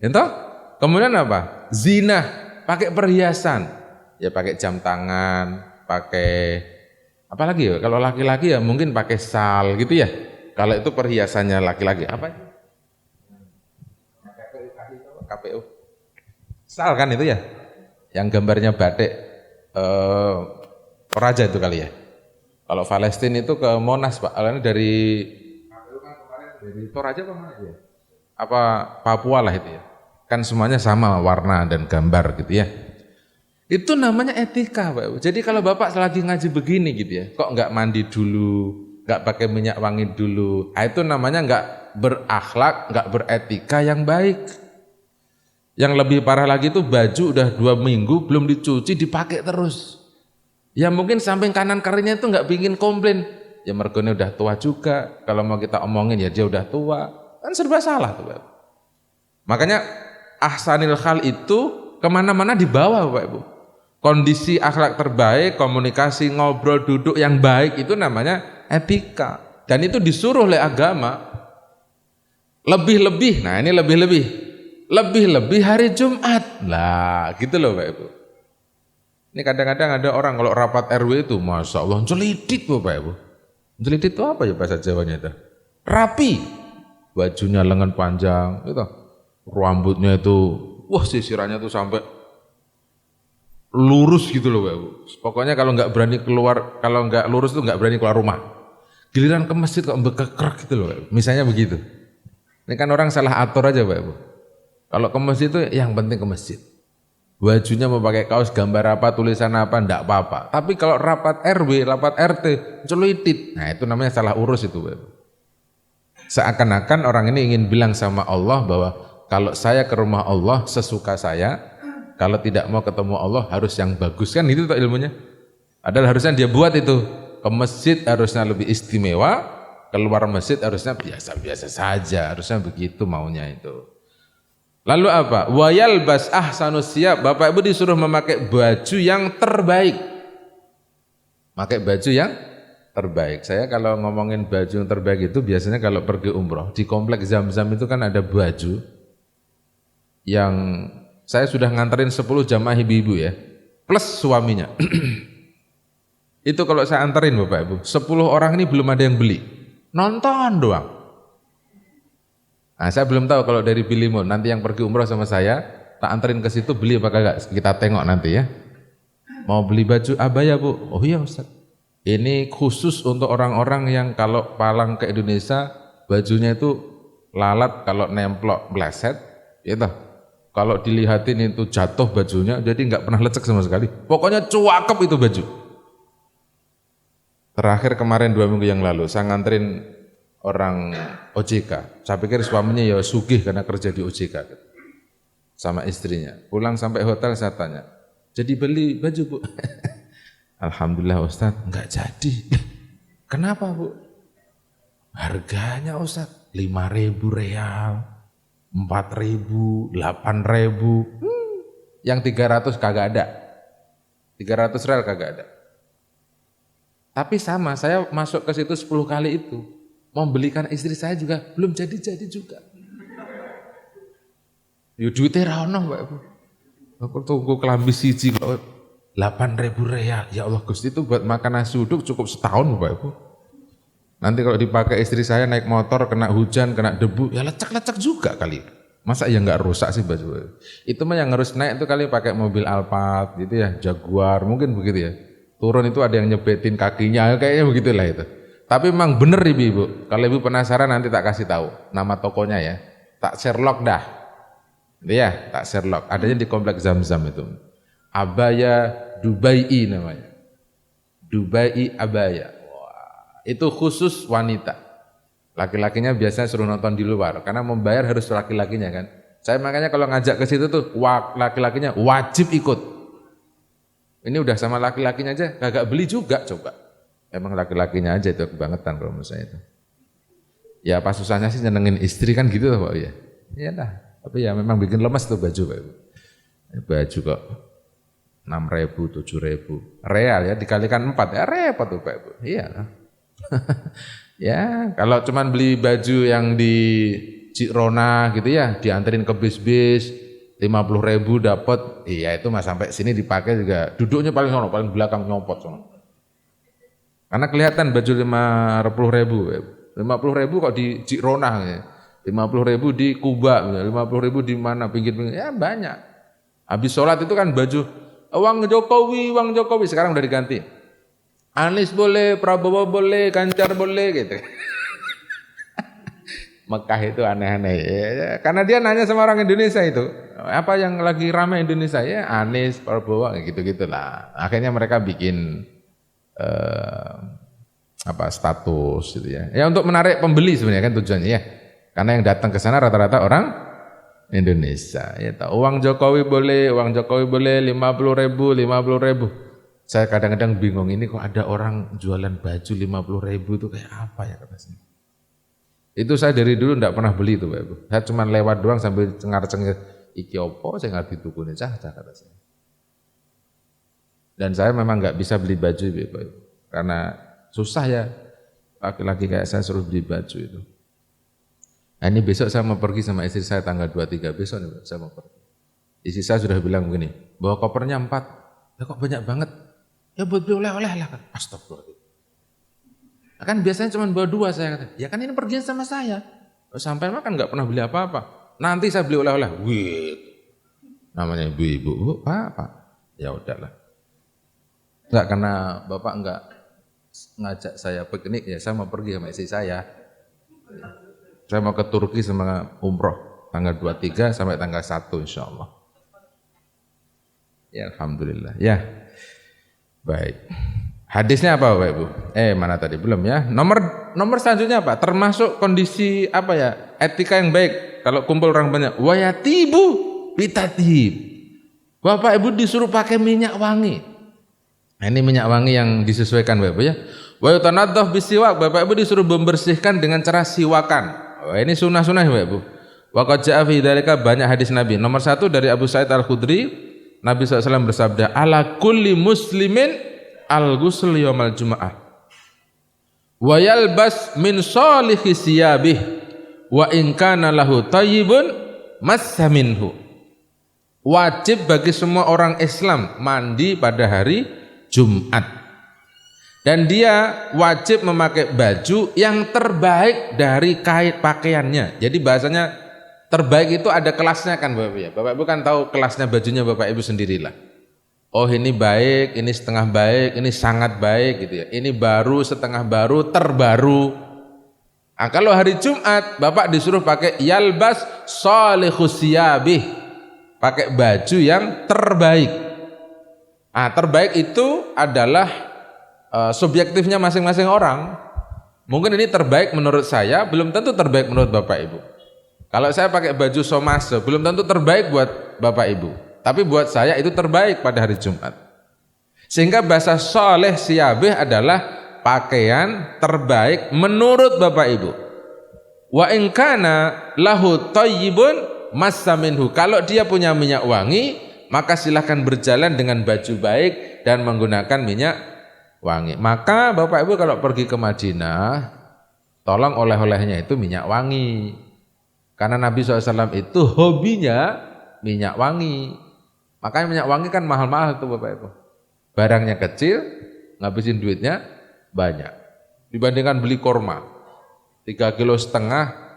Ya toh? Kemudian apa? Zina, pakai perhiasan. Ya pakai jam tangan, pakai apa lagi ya? Kalau laki-laki ya mungkin pakai sal gitu ya. Kalau itu perhiasannya laki-laki apa itu? KPU. Sal kan itu ya? Yang gambarnya batik Toraja itu kali ya. Kalau Palestina itu ke Monas Pak. Ini dari Toraja apa mana ya? Apa Papua lah itu ya. Kan semuanya sama warna dan gambar gitu ya. Itu namanya etika Pak. Jadi kalau Bapak lagi ngaji begini gitu ya, kok nggak mandi dulu, nggak pakai minyak wangi dulu, itu namanya nggak berakhlak, nggak beretika yang baik. Yang lebih parah lagi itu baju udah 2 minggu belum dicuci dipakai terus. Ya mungkin samping kanan kirinya itu nggak pingin komplain. Ya mergonya udah tua juga. Kalau mau kita omongin ya dia udah tua. Kan serba salah tuh Pak. Makanya ahsanil khal itu kemana-mana dibawa Bapak Ibu. Kondisi akhlak terbaik, komunikasi, ngobrol, duduk yang baik itu namanya etika. Dan itu disuruh oleh agama. Lebih-lebih, nah ini lebih-lebih. Lebih-lebih hari Jumat. Lah gitu loh Pak Ibu. Ini kadang-kadang ada orang kalau rapat RW itu, Masya Allah, jelidit Bapak Ibu. Jelidit itu apa ya bahasa Jawanya itu? Rapi. Bajunya lengan panjang, gitu. Rambutnya itu, wah sisirannya tuh sampai lurus gitu loh Pak Ibu. Pokoknya kalau nggak berani keluar, kalau nggak lurus tuh nggak berani keluar rumah. Giliran ke masjid kok bekekrek gitu loh Pak Ibu. Misalnya begitu. Ini kan orang salah atur aja Pak Ibu. Kalau ke masjid itu yang penting ke masjid. Bajunya mau pakai kaos gambar apa, tulisan apa, enggak apa-apa. Tapi kalau rapat RW, rapat RT, celuitit. Nah itu namanya salah urus itu Pak Ibu. Seakan-akan orang ini ingin bilang sama Allah bahwa kalau saya ke rumah Allah sesuka saya, kalau tidak mau ketemu Allah harus yang bagus, kan itu ilmunya. Adalah harusnya dia buat itu. Ke masjid harusnya lebih istimewa, keluar masjid harusnya biasa-biasa saja, harusnya begitu maunya itu. Lalu apa? Wayal bas ahsanus siyab. Bapak Ibu disuruh memakai baju yang terbaik. Pakai baju yang terbaik. Saya kalau ngomongin baju yang terbaik itu biasanya kalau pergi umroh di kompleks Zam-Zam itu kan ada baju yang saya sudah nganterin 10 jamaah ibu-ibu ya, plus suaminya. Itu kalau saya anterin Bapak Ibu, 10 orang ini belum ada yang beli. nonton doang. Nah, saya belum tahu kalau dari Bilimun, nanti yang pergi umroh sama saya, tak anterin ke situ beli apa kagak, kita tengok nanti ya. Mau beli baju abaya Bu? Oh iya Ustaz. Ini khusus untuk orang-orang yang kalau pulang ke Indonesia, bajunya itu lalat, kalau nemplok meleset, gitu. Kalau dilihatin itu jatuh bajunya, jadi nggak pernah lecek sama sekali. Pokoknya cuakep itu baju. Terakhir kemarin 2 minggu yang lalu, saya nganterin orang OJK. Saya pikir suaminya ya sugih karena kerja di OJK. Sama istrinya. Pulang sampai hotel saya tanya, jadi beli baju Bu? Alhamdulillah Ustaz, enggak jadi. Kenapa Bu? Harganya Ustaz, 5.000 real, 4.000, 8.000. Yang 300 kagak ada. 300 real kagak ada. Tapi sama, saya masuk ke situ 10 kali itu. Membelikan istri saya juga belum jadi-jadi juga. Yo duitnya ra ono Mbak Bu. Aku tunggu kelambi siji kok 8.000 real. Ya Allah Gusti, itu buat makan nasi uduk cukup setahun Mbak Bu. Nanti kalau dipakai istri saya naik motor kena hujan, kena debu, ya lecek-lecek juga kali. Masa ya nggak rusak sih baju. Itu mah yang harus naik itu kali pakai mobil Alphard gitu ya, Jaguar, mungkin begitu ya. Turun itu ada yang nyebetin kakinya, kayaknya begitulah itu. Tapi memang bener Ibu, kalau Ibu penasaran nanti tak kasih tahu nama tokonya ya. Tak Sherlock dah. Iya, tak Sherlock. Adanya di kompleks Zam-Zam itu. Abaya Dubai namanya. Dubai Abaya. Wah, itu khusus wanita. Laki-lakinya biasanya suruh nonton di luar karena membayar harus laki-lakinya kan. Saya makanya kalau ngajak ke situ tuh laki-lakinya wajib ikut. Ini udah sama laki-lakinya aja kagak beli juga coba. Emang laki-lakinya aja itu kebangetan kalau menurut saya itu. Ya apa susahnya sih nyenengin istri kan gitu Pak ya. Iya dah. Tapi ya memang bikin lemas tuh baju Pak Ibu. Baju kok 6.000, 7.000 real ya dikalikan 4 ya repot tuh Pak Ibu. Iya. Ya kalau cuman beli baju yang di Cirona gitu ya dianterin ke bis-bis 50.000 dapat. Iya itu mas sampai sini dipakai juga duduknya paling sono paling belakang nyopot sono. Karena kelihatan baju 50.000, 50.000 kok di Cirona, ya. 50.000 di Kuba, 50.000 di mana pinggir-pinggir, ya banyak. Habis sholat itu kan baju uang Jokowi, sekarang udah diganti. Anies boleh, Prabowo boleh, Ganjar boleh gitu. Mekah itu aneh-aneh, ya. Karena dia nanya sama orang Indonesia itu, apa yang lagi ramai Indonesia ya Anies, Prabowo, gitu-gitulah. Akhirnya mereka bikin status gitu ya. Ya untuk menarik pembeli sebenarnya kan tujuannya ya. Karena yang datang ke sana rata-rata orang Indonesia. Ya tahu uang Jokowi boleh 50.000, 50.000. Saya kadang-kadang bingung ini kok ada orang jualan baju 50.000 itu kayak apa ya kata saya. Itu saya dari dulu enggak pernah beli itu Pak Ibu. Saya cuma lewat doang sambil cengar-cengir iki opo saya ngerti tukune cah kata saya. Dan saya memang nggak bisa beli baju Ibu, karena susah ya laki-laki kayak saya suruh beli baju itu. Nah, ini besok saya mau pergi sama istri saya tanggal 23 besok nih saya mau pergi. Istri saya sudah bilang begini, bawa kopernya 4, ya kok banyak banget? Ya buat beli oleh-oleh lah kan. Astagfirullah. Nah, kan biasanya cuma bawa 2 saya kata. Ya kan ini pergian sama saya. Sampai makan nggak pernah beli apa-apa. Nanti saya beli oleh-oleh. Wih, namanya ibu-ibu, apa? Ya udahlah. Enggak, karena Bapak enggak ngajak saya piknik ya, saya mau pergi sama istri saya. Saya mau ke Turki sama umroh tanggal 23 sampai tanggal 1 insyaallah. Ya alhamdulillah. Ya. Baik. Hadisnya apa Bapak Ibu? Mana tadi belum ya? Nomor selanjutnya apa? Termasuk kondisi apa ya? Etika yang baik kalau kumpul orang banyak. Wayatibu bitatib. Bapak Ibu disuruh pakai minyak wangi. Nah, ini minyak wangi yang disesuaikan Bapak Ibu ya. Wa yutanadhdhaf bisiwak, Bapak Ibu disuruh membersihkan dengan cara siwakan. Oh, ini sunnah-sunnah Bapak Ibu. Wa qad jaa fi dzalika banyak hadis Nabi. Nomor 1 dari Abu Sa'id Al-Khudri, Nabi SAW bersabda, "Ala kulli muslimin al-ghusl yaumal jumu'ah. Wa yalbas min shalihi siyabih wa in kana lahu thayyibun massa minhu." Wajib bagi semua orang Islam mandi pada hari Jumat Dan dia wajib memakai baju yang terbaik dari kain pakaiannya. Jadi bahasanya terbaik itu ada kelasnya kan Bapak ya. Bapak Ibu kan tahu kelasnya bajunya Bapak Ibu sendirilah. Oh ini baik, ini setengah baik, ini sangat baik gitu ya. Ini baru, setengah baru, terbaru. Nah, kalau hari Jumat Bapak disuruh pakai yalbas salihus siyabih. Pakai baju yang terbaik. Nah, terbaik itu adalah subjektifnya masing-masing orang. Mungkin ini terbaik menurut saya, belum tentu terbaik menurut Bapak Ibu. Kalau saya pakai baju somase, belum tentu terbaik buat Bapak Ibu. Tapi buat saya itu terbaik pada hari Jumat. Sehingga bahasa soleh siyabih adalah pakaian terbaik menurut Bapak Ibu. Wa in kana lahu thayyibun massa minhu. Kalau dia punya minyak wangi, maka silahkan berjalan dengan baju baik dan menggunakan minyak wangi. Maka Bapak Ibu kalau pergi ke Madinah, tolong oleh-olehnya itu minyak wangi. Karena Nabi SAW itu hobinya minyak wangi. Makanya minyak wangi kan mahal-mahal tuh Bapak Ibu. Barangnya kecil, ngabisin duitnya banyak. Dibandingkan beli korma, 3,5 kilo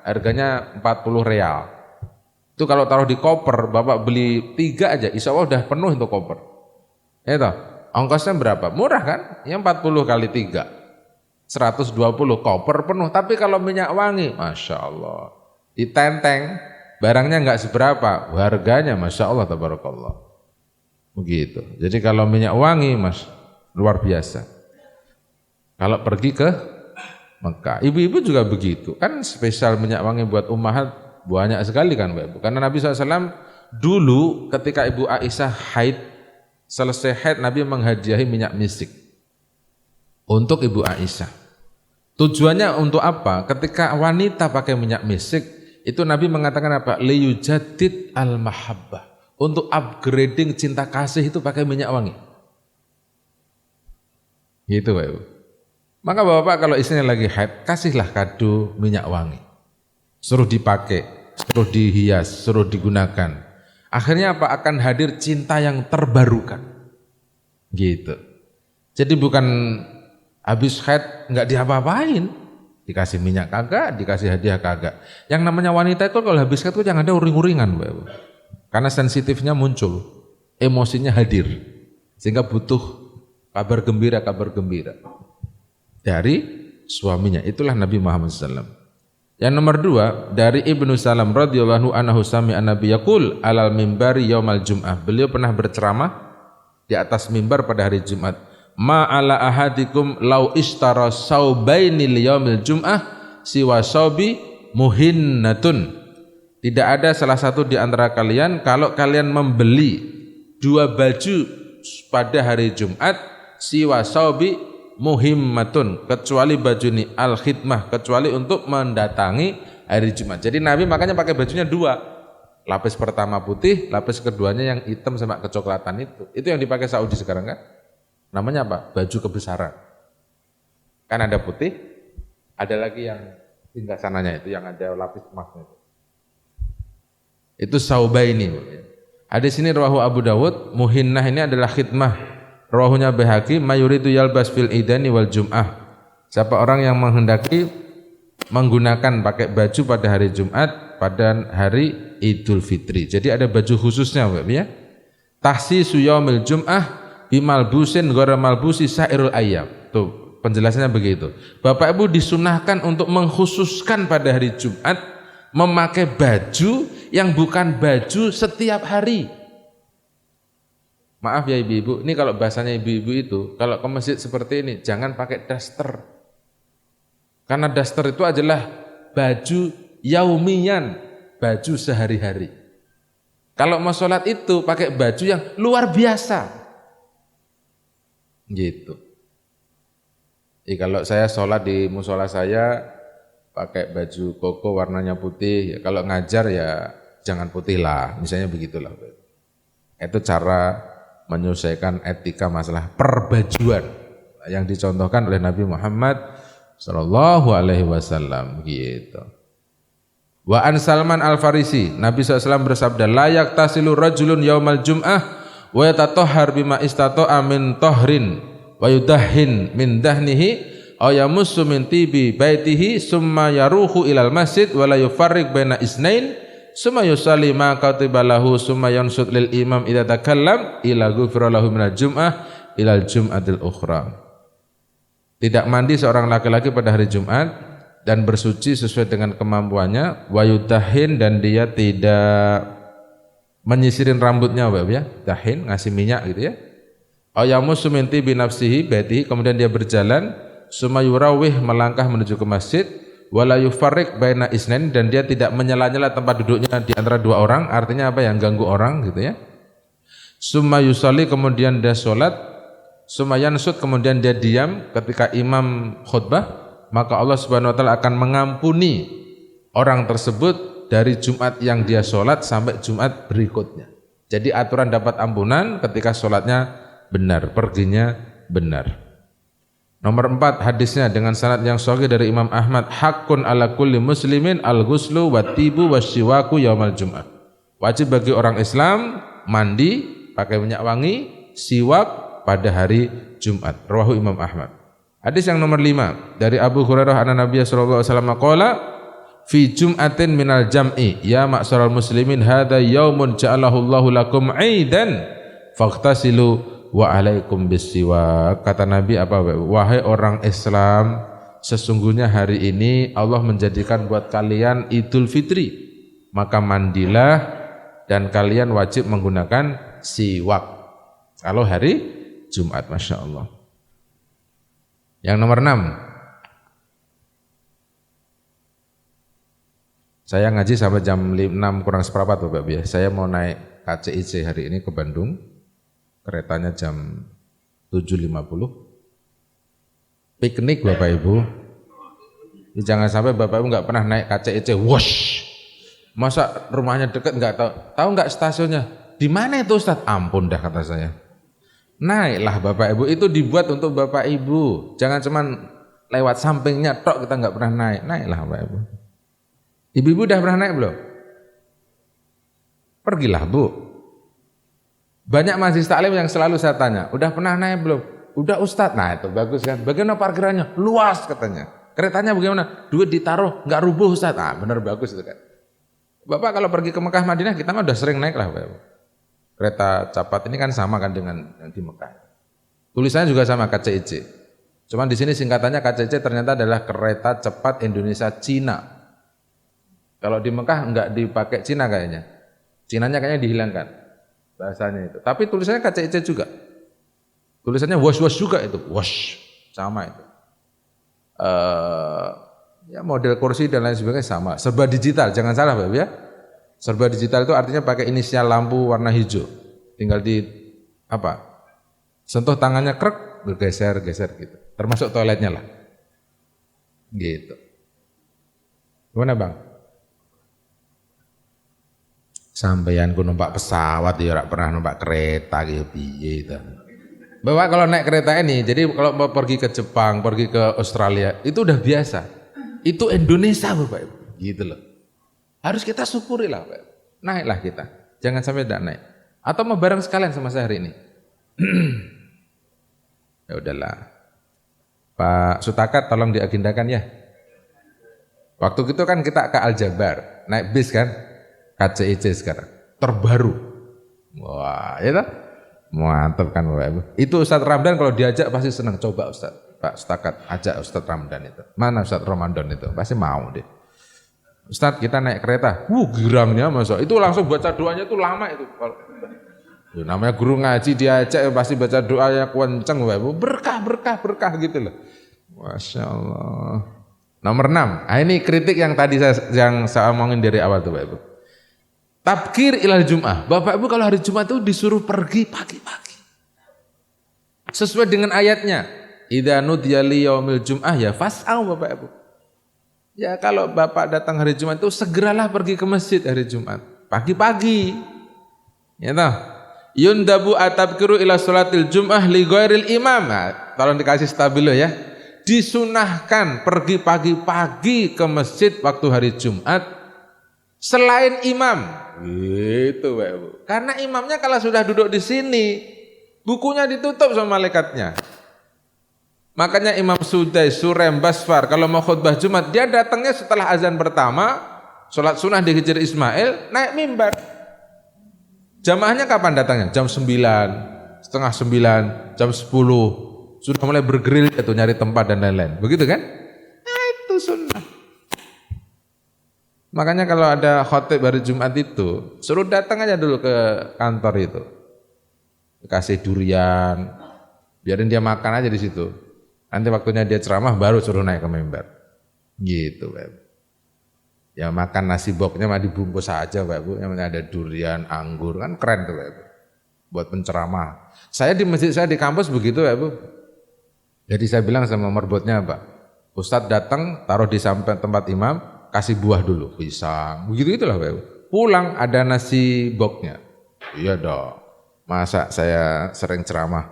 harganya 40 real. Itu kalau taruh di koper, Bapak beli 3 aja, insya Allah udah penuh untuk koper. Ya toh? Ongkosnya berapa? Murah kan? Yang 40 kali 3 120 koper penuh. Tapi kalau minyak wangi, Masya Allah, ditenteng, barangnya nggak seberapa, harganya Masya Allah tabarakallah. Begitu. Jadi kalau minyak wangi Mas, luar biasa. Kalau pergi ke Mekah, ibu-ibu juga begitu. Kan spesial minyak wangi buat ummahat banyak sekali kan Ibu. Karena Nabi SAW dulu ketika Ibu Aisyah haid, selesai haid Nabi menghadiahi minyak misik untuk Ibu Aisyah. Tujuannya untuk apa? Ketika wanita pakai minyak misik, itu Nabi mengatakan apa? Liyujadid al-mahabbah. Untuk upgrading cinta kasih itu pakai minyak wangi. Gitu Pak Ibu. Maka Bapak kalau istrinya lagi haid, kasihlah kado minyak wangi. Suruh dipakai, suruh dihias, suruh digunakan. Akhirnya apa? Akan hadir cinta yang terbarukan. Gitu. Jadi bukan habis haid nggak diapa-apain, dikasih minyak kagak, dikasih hadiah kagak. Yang namanya wanita itu kalau habis haid itu yang ada uring-uringan, Mbak. Karena sensitifnya muncul, emosinya hadir, sehingga butuh kabar gembira dari suaminya. Itulah Nabi Muhammad SAW. Yang nomor 2 dari Ibnu Salam radhiyallahu anhu sami'a Nabi yaqul alal mimbari yaumal jum'ah. Beliau pernah berceramah di atas mimbar pada hari Jumat. Ma ala ahadikum lau ishtara saubaini liyaumil jum'ah siwa saubi muhinnatun. Tidak ada salah satu di antara kalian kalau kalian membeli 2 baju pada hari Jumat siwa saubi muhimmatun, kecuali baju ini al-khidmah, kecuali untuk mendatangi hari Jumat. Jadi Nabi makanya pakai bajunya 2. Lapis pertama putih, lapis keduanya yang hitam sama kecoklatan itu. Itu yang dipakai Saudi sekarang kan? Namanya apa? Baju kebesaran. Kan ada putih, ada lagi yang tinggal sananya itu yang ada lapis emasnya itu. Itu saubaini. Ada di sini rawahu Abu Dawud, muhinnah ini adalah khidmah. Rawahunya Baihaqi, mayuridu yalbas fil idani wal jum'ah. Siapa orang yang menghendaki menggunakan pakai baju pada hari Jumat, pada hari Idul Fitri. Jadi ada baju khususnya, Bapak ya. Tahsisu yaumil jum'ah bimalbusin ghairu malbusi sairul ayyam. Tuh, penjelasannya begitu. Bapak Ibu disunahkan untuk mengkhususkan pada hari Jumat memakai baju yang bukan baju setiap hari. Maaf ya ibu-ibu, ini kalau bahasanya ibu-ibu itu, kalau ke masjid seperti ini, jangan pakai daster. Karena daster itu adalah baju yaumiyan, baju sehari-hari. Kalau mau sholat itu pakai baju yang luar biasa. Gitu. Kalau saya sholat di musola saya, pakai baju koko warnanya putih, ya kalau ngajar ya jangan putih lah, misalnya begitulah. Itu cara menyelesaikan etika masalah perbajuan yang dicontohkan oleh Nabi Muhammad sallallahu alaihi wasallam gitu. Wa an Salman Al-Farisi, Nabi SAW bersabda, la yaktasilu rajulun yaumal jum'ah wa yatatahhar bima istata'a min tahrin wa yudahin min dahnihi aw yamussu min tibi baitihi summa yaruhu ilal masjid wa la yufarriq baina isnain summa yusalli ma katiba lahu summa yansut lil imam idza takallam ila ghufira lahu minal jum'ah ilal jum'atil ukhra. Tidak mandi seorang laki-laki pada hari Jumat dan bersuci sesuai dengan kemampuannya, wa yudahin, dan dia tidak menyisirin rambutnya, Bapak ya, dahin, ngasih minyak gitu ya. Ayamusu minti binafsihi baitihi, kemudian dia berjalan, sumayurawih, melangkah menuju ke masjid, wala yufarriq baina isnain, dan dia tidak menyela-nyela tempat duduknya di antara dua orang, artinya apa, yang ganggu orang gitu ya. Sumayusalli, kemudian dia sholat, sumayansut, kemudian dia diam ketika imam khutbah, maka Allah Subhanahu wa taala akan mengampuni orang tersebut dari Jumat yang dia sholat sampai Jumat berikutnya. Jadi aturan dapat ampunan ketika sholatnya benar, perginya benar. Nomor 4, hadisnya dengan sanad yang sahih dari Imam Ahmad, hakun ala kulli muslimin al-ghuslu wa tibu wa siwaku yaumal jum'ah. Wajib bagi orang Islam mandi pakai minyak wangi, siwak pada hari Jumat. Rawahu Imam Ahmad. Hadis yang nomor 5 dari Abu Hurairah anna Nabiy sallallahu alaihi wasallam qala fi jum'atin minal jam'i ya ma'syaral muslimin hadza yaumun ja'alahu Allahu lakum 'aidan faghtasilu wa 'alaikum bisiwak. Kata Nabi apa? Wahai orang Islam, sesungguhnya hari ini Allah menjadikan buat kalian Idul Fitri, maka mandilah dan kalian wajib menggunakan siwak kalau hari Jumat. Masya Allah. Yang nomor 6, saya ngaji sampai jam 6 kurang seperempat Bapak ya. Saya mau naik KCIC hari ini ke Bandung. Keretanya jam 7.50. Piknik Bapak Ibu. Jangan sampai Bapak Ibu nggak pernah naik KCIC. Wush. Masa rumahnya dekat nggak tahu. Tahu nggak stasiunnya? Di mana itu Ustaz? Ampun dah kata saya. Naiklah Bapak Ibu, itu dibuat untuk Bapak Ibu. Jangan cuman lewat sampingnya tok kita nggak pernah naik. Naiklah Bapak Ibu. Ibu-ibu udah pernah naik belum? Pergilah Bu. Banyak mahasiswa taklim yang selalu saya tanya, udah pernah naik belum? Udah Ustadz. Nah itu bagus kan. Bagaimana parkirannya? Luas katanya. Keretanya bagaimana? Duit ditaruh, nggak rubuh Ustadz. Nah benar bagus itu kan. Bapak kalau pergi ke Mekah Madinah kita mah udah sering naik lah Bapak. Kereta cepat ini kan sama kan dengan yang di Mekah. Tulisannya juga sama KCIC. Cuman di sini singkatannya KCIC ternyata adalah Kereta Cepat Indonesia Cina. Kalau di Mekah enggak dipakai Cina kayaknya. Cinanya kayaknya dihilangkan bahasanya itu. Tapi tulisannya KCIC juga. Tulisannya wash juga itu. Wash sama itu. Ya model kursi dan lain sebagainya sama. Serba digital, jangan salah Bapak ya. Serba digital itu artinya pakai inisial lampu warna hijau. Tinggal di apa? Sentuh tangannya krek, bergeser gitu. Termasuk toiletnya lah. Gitu. Gimana Bang? Sampeyan ku numpak pesawat ya ora pernah numpak kereta gitu piye itu. Bapak kalau naik kereta ini, jadi kalau mau pergi ke Jepang, pergi ke Australia, itu udah biasa. Itu Indonesia Bapak Ibu, gitu loh. Harus kita syukuri lah Bapak. Naiklah kita. Jangan sampai tidak naik. Atau mau bareng sekalian sama saya hari ini. Ya udahlah. Pak Sutakat tolong diagendakan ya. Waktu itu kan kita ke Aljabar, naik bis kan? KCIC sekarang terbaru. Wah, ya toh? Mantap kan Bapak Ibu. Itu Ustadz Ramdan kalau diajak pasti senang. Coba Ustadz, Pak Sutakat ajak Ustadz Ramdan itu. Mana Ustadz Ramadan itu? Pasti mau deh. Ustadz kita naik kereta. Girangnya masa. Itu langsung baca doanya itu lama itu. Ya, namanya guru ngaji diajak pasti baca doanya kenceng Bapak Ibu. Berkah gitu loh. Masya Allah. Nomor 6. Nah, ini kritik yang tadi saya omongin dari awal tuh Bapak Ibu. Tabkir ilal Jum'ah. Bapak Ibu kalau hari Jumat itu disuruh pergi pagi-pagi. Sesuai dengan ayatnya. Idza nudiya li yaumil Jum'ah ya fas'au Bapak Ibu. Ya kalau Bapak datang hari Jumat itu segeralah pergi ke masjid hari Jumat. Pagi-pagi. Ya toh. Yundabu atabkiru ila sholatil Jum'ah li ghairil imam. Nah, tolong dikasih stabilo ya. Disunahkan pergi pagi-pagi ke masjid waktu hari Jumat selain imam. Gitu Pak Ibu. Karena imamnya kalau sudah duduk di sini, bukunya ditutup sama malaikatnya. Makanya Imam Sudai, Surem, Basfar kalau mau khutbah Jumat dia datangnya setelah azan pertama, sholat sunnah di Hijr Ismail, naik mimbar. Jamaahnya kapan datangnya? Jam 9, setengah 9, jam 10. Sudah mulai bergerilya itu nyari tempat dan lain-lain. Begitu kan? Nah itu sunnah. Makanya kalau ada khotib hari Jumat itu, suruh datang aja dulu ke kantor itu. Kasih durian, biarin dia makan aja di situ. Nanti waktunya dia ceramah baru suruh naik ke mimbar. Gitu, Pak. Ya makan nasi boknya mah dibungkus aja, Pak Bu. Yang ada durian, anggur, kan keren tuh, Pak Bu. Buat penceramah. Saya di masjid saya di kampus begitu, Pak Bu. Jadi saya bilang sama merbotnya, Pak, Ustadz datang taruh di samping tempat imam, kasih buah dulu, pisang, begitu itulah, Pak Bu. Pulang ada nasi boknya. Iya dong. Masa saya sering ceramah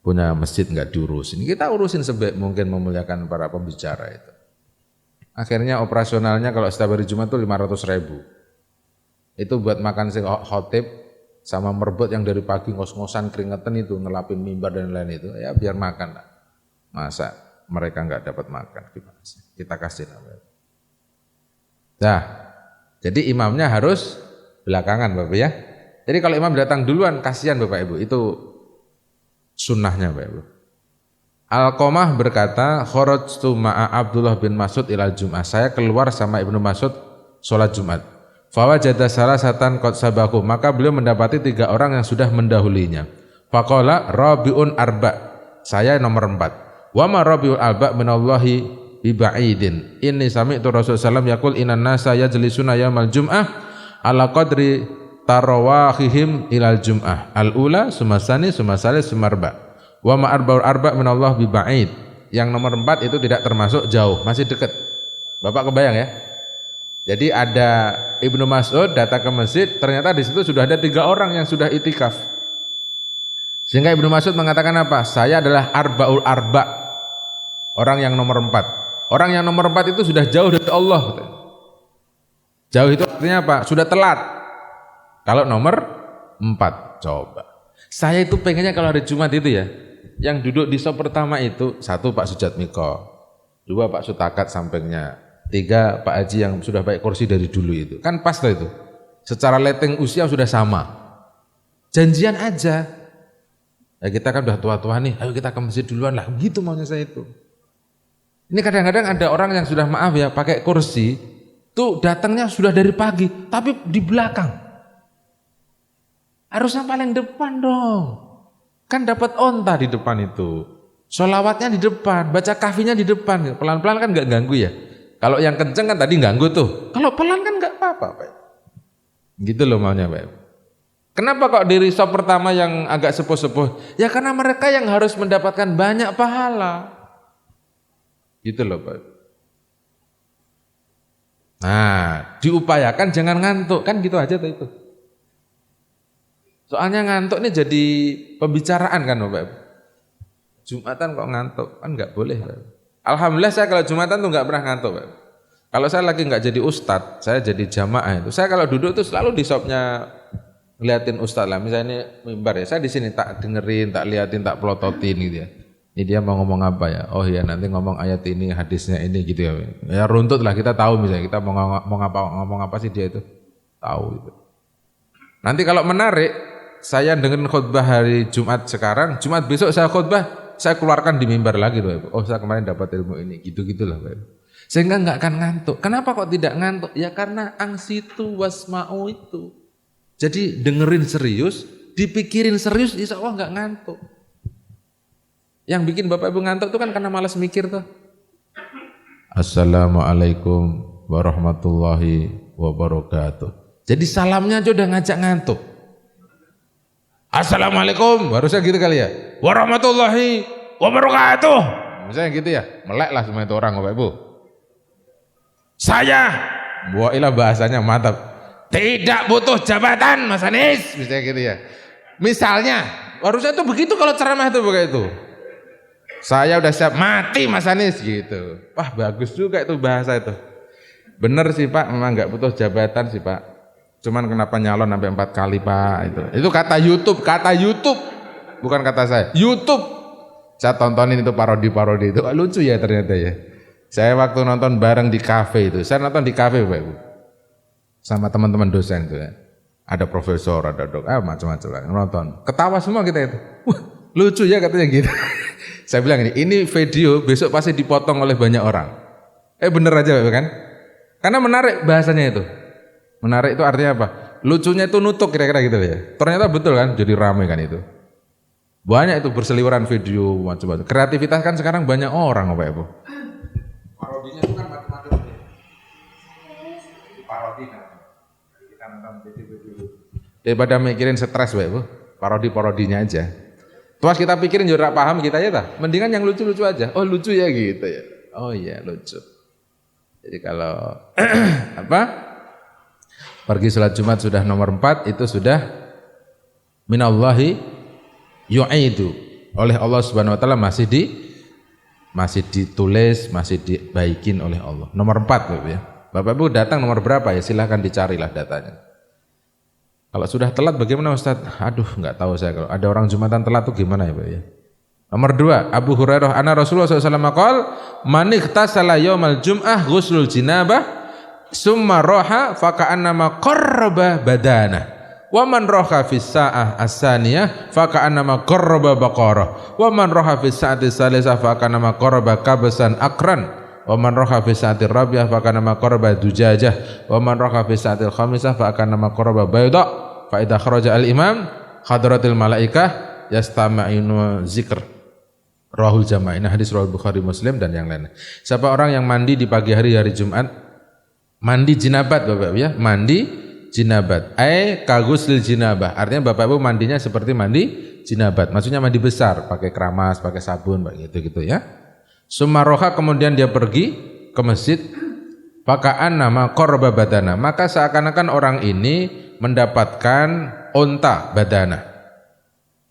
punya masjid nggak diurusin? Kita urusin sebaik mungkin memuliakan para pembicara itu. Akhirnya operasionalnya kalau setiap hari Jumat itu 500.000. Itu buat makan si khotib sama merbot yang dari pagi ngos-ngosan keringetan itu ngelapin mimbar dan lain itu, ya biar makan lah. Masa mereka nggak dapat makan, gimana sih? Kita kasih namanya. Nah, jadi imamnya harus belakangan, Bapak ya. Jadi kalau imam datang duluan, kasihan Bapak Ibu, itu sunnahnya Bapak Ibu. Alqamah berkata, kharajtu ma'a Abdullah bin Mas'ud ilal Jum'ah. Saya keluar sama Ibnu Mas'ud sholat Jumat. Fawajada salasatan qad sabaku. Maka beliau mendapati 3 orang yang sudah mendahulinya. Faqala rabiun arba. Saya nomor 4. Wa ma rabiul alba minallahi biba'idin. Inni sami'tu Rasulullah sallallahu yaqul innan nasa yajlisuna yaumal jum'ah ala qadri tarawahihim ilal jum'ah. Al-ula sumasani sumasali sumarba. Wa ma arbaul arba minallah biba'id. Yang nomor 4 itu tidak termasuk jauh, masih dekat. Bapak kebayang ya? Jadi ada Ibnu Mas'ud datang ke masjid, ternyata di situ sudah ada 3 orang yang sudah itikaf. Sehingga Ibnu Mas'ud mengatakan apa? Saya adalah arbaul arba. Orang yang nomor 4. Orang yang nomor 4 itu sudah jauh dari Allah. Jauh itu artinya apa? Sudah telat. Kalau nomor 4, coba. Saya itu pengennya kalau hari Jumat itu ya, yang duduk di sop pertama itu 1 Pak Sujatmiko, 2 Pak Sutakat sampingnya, 3 Pak Haji yang sudah pakai kursi dari dulu itu. Kan pas lah itu. Secara leteng usia sudah sama. Janjian aja. Ya kita kan udah tua-tua nih, ayo kita ke masjid duluan lah. Gitu maunya saya itu. Ini kadang-kadang ada orang yang sudah maaf ya pakai kursi, tuh datangnya sudah dari pagi, tapi di belakang. Harusnya paling depan dong. Kan dapat onta di depan itu. Sholawatnya di depan, baca kafinya di depan. Pelan-pelan kan nggak ganggu ya. Kalau yang kenceng kan tadi ganggu tuh. Kalau pelan kan nggak apa-apa, Pak. Gitu loh maunya, Pak. Kenapa kok di risop pertama yang agak sepuh-sepuh? Ya karena mereka yang harus mendapatkan banyak pahala. Gitu loh, Pak. Nah, diupayakan jangan ngantuk. Kan gitu aja tuh itu. Soalnya ngantuk ini jadi pembicaraan kan, Bapak. Jumatan kok ngantuk? Kan nggak boleh, Pak. Alhamdulillah saya kalau Jumatan tuh nggak pernah ngantuk, Pak. Kalau saya lagi nggak jadi ustadz, saya jadi jamaah itu. Saya kalau duduk tuh selalu di shopnya ngeliatin ustadz lah. Misalnya ini mimbar ya, saya di sini tak dengerin, tak liatin, tak pelototin gitu ya. Ini dia mau ngomong apa ya? Oh iya nanti ngomong ayat ini, hadisnya ini gitu ya. Ya runtut lah kita tahu misalnya kita mau ngomong apa sih dia itu tahu itu. Nanti kalau menarik, saya dengerin khutbah hari Jumat sekarang, Jumat besok saya khutbah, saya keluarkan di mimbar lagi tuh. Oh saya kemarin dapat ilmu ini, gitu-gitulah Pak. Sehingga nggak akan ngantuk. Kenapa kok tidak ngantuk? Ya karena angsitu wasma'u itu. Jadi dengerin serius, dipikirin serius, insya Allah nggak ngantuk. Yang bikin Bapak Ibu ngantuk itu kan karena malas mikir tuh. Assalamualaikum warahmatullahi wabarakatuh. Jadi salamnya aja udah ngajak ngantuk. Assalamualaikum, harusnya gitu kali ya. Warahmatullahi wabarakatuh. Misalnya gitu ya, melek lah semua itu orang Bapak Ibu. Saya, buailah bahasanya mantap. Tidak butuh jabatan Mas Anies, misalnya gitu ya. Misalnya, harusnya tuh begitu kalau ceramah itu begitu. Saya udah siap mati Mas Anies gitu. Wah bagus juga itu bahasa itu. Bener sih Pak, memang nggak butuh jabatan sih Pak. Cuman kenapa nyalon sampai 4 kali Pak itu. Itu kata YouTube, bukan kata saya. YouTube. Saya tontonin itu parodi-parodi itu, lucu ya ternyata ya. Saya waktu nonton bareng di kafe itu, saya nonton di kafe Bapak Ibu, sama teman-teman dosen itu ya. Ada profesor, ada macam-macam lah nonton. Ketawa semua kita itu. Wah, lucu ya katanya gitu. Saya bilang ini video besok pasti dipotong oleh banyak orang. Bener aja Bapak kan? Karena menarik bahasanya itu. Menarik itu artinya apa? Lucunya itu nutuk kira-kira gitu ya. Ternyata betul kan, jadi ramai kan itu. Banyak itu berseliweran video macam-macam. Kreativitas kan sekarang banyak orang Bapak Ibu. Parodinya itu kan macam-macam. Parodi kan. Kita nonton video-video. Daripada mikirin stres Bapak Ibu, parodi-parodinya aja. Terus kita pikirin juga paham kita ya tah. Mendingan yang lucu-lucu aja. Oh lucu ya gitu ya. Oh iya lucu. Jadi kalau pergi sholat Jumat sudah nomor 4 itu sudah minallahi yu'idu, oleh Allah Subhanahu wa taala masih ditulis, masih dibaikin oleh Allah. Nomor 4 Bapak ya. Bapak Ibu datang nomor berapa ya? Silahkan dicarilah datanya. Kalau sudah telat bagaimana Ustaz? Aduh, enggak tahu saya kalau ada orang Jumatan telat itu gimana ya Bapak ya. Nomor 2, Abu Hurairah anna Rasulullah SAW qol man ightasala yaumal jum'ah ghuslul jinabah summa roha faka'annama qarraba badana. Wa man roha fis sa'ah as-saniyah faka'annama qarraba baqarah. Wa man roha fis sa'ati salisah faka'annama qarraba kabsan akran. Wa man roha fis sa'ati rabi'ah faka'annama qarraba dujajah. Wa man roha fis sa'ati khamisah faka'annama qarraba bayda. Fa idza kharaja al-imam hadratil malaikah yastama'inu zikr. Rahul jamaah. Ini hadis riwayat Bukhari Muslim dan yang lain. Siapa orang yang mandi di pagi hari Jumat, mandi jinabat Bapak ya, mandi jinabat, kaguslil jinabah. Artinya Bapak Ibu mandinya seperti mandi jinabat. Maksudnya mandi besar, pakai keramas, pakai sabun, gitu ya. Sumaroha kemudian dia pergi ke masjid. Paka'an nama korba badana. Maka seakan-akan orang ini mendapatkan onta badana.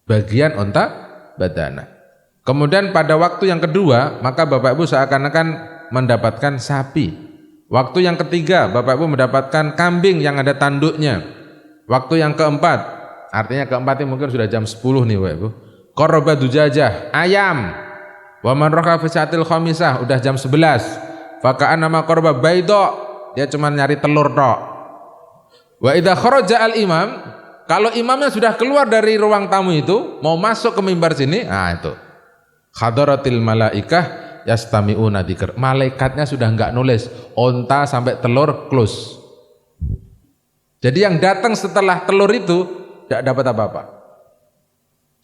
Bagian onta badana. Kemudian pada waktu yang kedua, maka Bapak Ibu seakan-akan mendapatkan sapi. Waktu yang ketiga, Bapak Ibu mendapatkan kambing yang ada tanduknya. Waktu yang keempat, artinya keempat ini mungkin sudah jam 10 nih Bapak Ibu. Qarraba dujajah, ayam. Wa man raqa fi sa'atil khamisah, udah jam 11. Faka'an nama qarraba bayda, dia cuma nyari telur tok. Wa idza kharaja al imam, kalau imamnya sudah keluar dari ruang tamu itu, mau masuk ke mimbar sini, itu. Hadaratil malaikah yastami'una dzikr. Malaikatnya sudah enggak nulis onta sampai telur close. Jadi yang datang setelah telur itu tidak dapat apa-apa.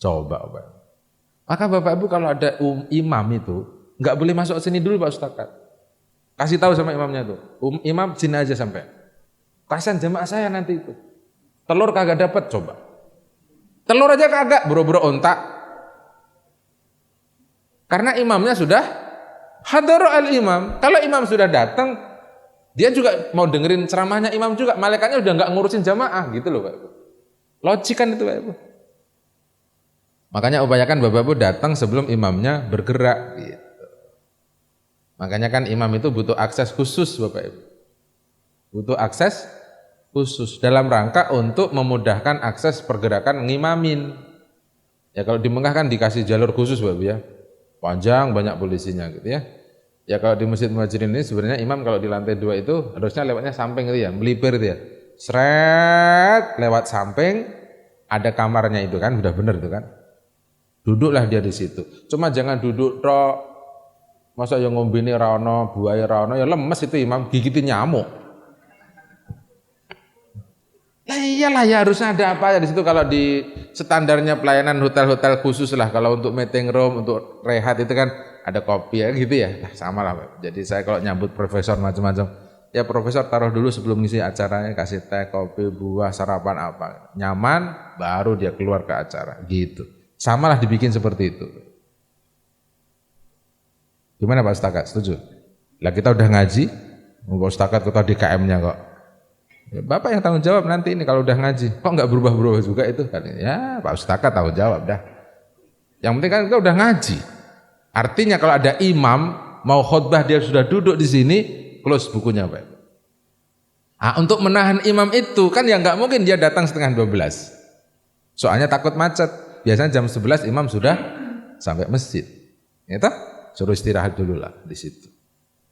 Coba Bapak. Maka Bapak Ibu kalau ada imam itu enggak boleh masuk sini dulu Pak Ustaz. Kasih tahu sama imamnya itu. Imam sini aja sampai. Kasihan jemaah saya nanti itu. Telur kagak dapat coba. Telur aja kagak, buru-buru onta. Karena imamnya sudah hadara al-imam. Kalau imam sudah datang, dia juga mau dengerin ceramahnya imam juga. Malaikatnya udah nggak ngurusin jamaah gitu loh Pak Ibu. Logikan itu Pak Ibu. Makanya upayakan Bapak Ibu datang sebelum imamnya bergerak gitu. Makanya kan imam itu butuh akses khusus Bapak Ibu. Butuh akses khusus dalam rangka untuk memudahkan akses pergerakan ngimamin. Ya kalau di Mekah kan dikasih jalur khusus Bapak Ibu ya. Panjang banyak polisinya gitu ya. Ya kalau di Masjid Muhajirin ini sebenarnya imam kalau di lantai 2 itu harusnya lewatnya samping gitu ya, melipir itu ya. Seret lewat samping, ada kamarnya itu kan, udah bener itu kan. Duduklah dia di situ. Cuma jangan duduk tok. Masa yang ngombini ra ono, buaya ra ono, ya lemes itu imam, gigitin nyamuk. Lah iyalah ya harusnya ada apa ya di situ kalau di standarnya pelayanan hotel-hotel khusus lah kalau untuk meeting room, untuk rehat itu kan ada kopi ya gitu ya. Nah, sama lah Pak. Jadi saya kalau nyambut profesor macam-macam, ya profesor taruh dulu sebelum ngisi acaranya, kasih teh, kopi, buah, sarapan apa. Nyaman baru dia keluar ke acara gitu. Samalah dibikin seperti itu. Gimana Pak Ustakat? Setuju? Lah kita udah ngaji, Pak Ustakat kita di KM-nya kok. Ya, Bapak yang tanggung jawab nanti ini kalau udah ngaji. Kok nggak berubah-berubah juga itu? Ya Pak Ustakat tanggung jawab dah. Yang penting kan kita udah ngaji. Artinya kalau ada imam mau khutbah dia sudah duduk di sini, close bukunya Pak. Untuk menahan imam itu kan ya nggak mungkin dia datang setengah 12. Soalnya takut macet. Biasanya jam 11 imam sudah sampai masjid. Itu suruh istirahat dulu lah di situ.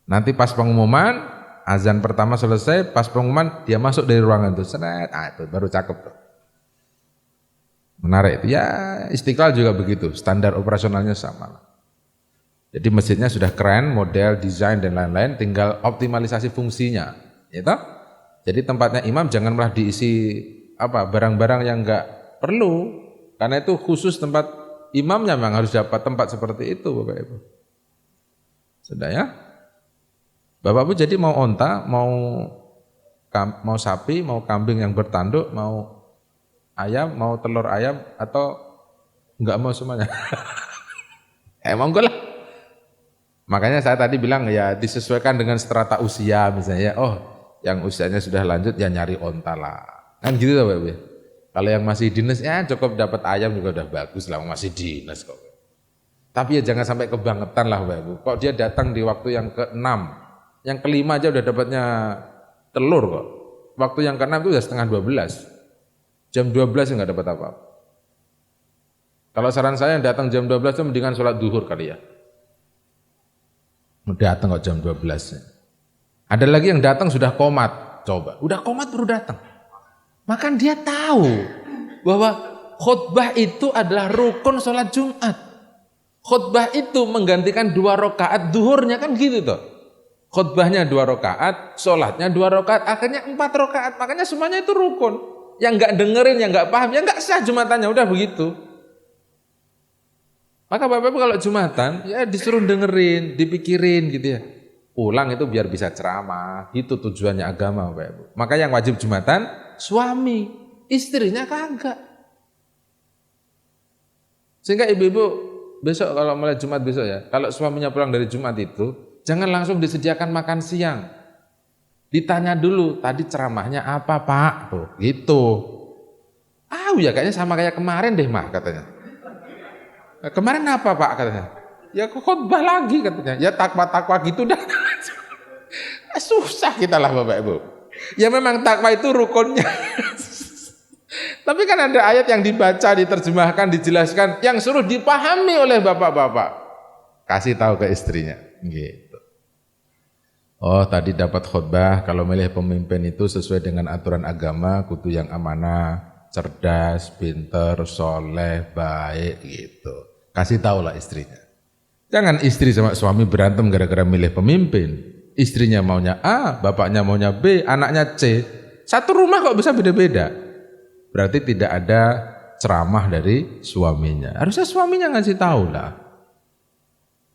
Nanti pas pengumuman, azan pertama selesai, pas pengumuman dia masuk dari ruangan itu, seret, itu baru cakep tuh. Menarik itu. Ya Istiqlal juga begitu, standar operasionalnya sama lah. Jadi masjidnya sudah keren, model, desain dan lain-lain, tinggal optimalisasi fungsinya. Gitu? Jadi tempatnya imam jangan malah diisi barang-barang yang enggak perlu, karena itu khusus tempat imamnya memang harus dapat tempat seperti itu, Bapak Ibu. Sudah ya? Bapak Ibu jadi mau onta, mau sapi, mau kambing yang bertanduk, mau ayam, mau telur ayam, atau enggak mau semuanya? Emang gue lah. Makanya saya tadi bilang ya disesuaikan dengan strata usia misalnya. Oh, yang usianya sudah lanjut ya nyari onta lah. Kan gitu Bapak Ibu. Kalau yang masih dinas ya cukup dapat ayam juga udah bagus lah, masih dinas kok. Tapi ya jangan sampai kebangetan lah Bapak Ibu. Kok dia datang di waktu yang ke-6, yang ke-5 aja udah dapatnya telur kok. Waktu yang ke-6 itu udah setengah 12. Jam 12 enggak dapat apa-apa. Kalau saran saya yang datang jam 12 itu mendingan sholat duhur kali ya. Datang kok jam 12. Ada lagi yang datang sudah komat. Coba, udah komat baru datang. Maka dia tahu bahwa khutbah itu adalah rukun sholat Jumat. Khutbah itu menggantikan 2 rakaat duhurnya kan gitu toh. Khutbahnya 2 rakaat, sholatnya 2 rakaat, akhirnya 4 rakaat. Makanya semuanya itu rukun. Yang enggak dengerin, yang enggak paham, yang enggak sah Jumatannya, udah begitu. Maka Bapak-Ibu kalau Jumatan ya disuruh dengerin, dipikirin gitu ya. Ulang itu biar bisa ceramah, itu tujuannya agama Bapak-Ibu. Maka yang wajib Jumatan suami, istrinya kagak. Sehingga ibu-ibu besok kalau mulai Jumat besok ya, kalau suaminya pulang dari Jumat itu jangan langsung disediakan makan siang. Ditanya dulu, tadi ceramahnya apa Pak? Tuh, gitu. Ya kayaknya sama kayak kemarin deh mah katanya. Kemarin apa Pak katanya? Ya khutbah lagi katanya. Ya takwa-takwa gitu dah. Susah kita lah Bapak Ibu. Ya memang takwa itu rukunnya. Tapi kan ada ayat yang dibaca, diterjemahkan, dijelaskan, yang suruh dipahami oleh bapak-bapak. Kasih tahu ke istrinya. Gitu. Oh tadi dapat khutbah, kalau milih pemimpin itu sesuai dengan aturan agama, kudu yang amanah, cerdas, pinter, soleh, baik gitu. Kasih tahu lah istrinya. Jangan istri sama suami berantem gara-gara milih pemimpin. Istrinya maunya A, bapaknya maunya B, anaknya C. Satu rumah kok bisa beda-beda. Berarti tidak ada ceramah dari suaminya. Harusnya suaminya ngasih tahu lah.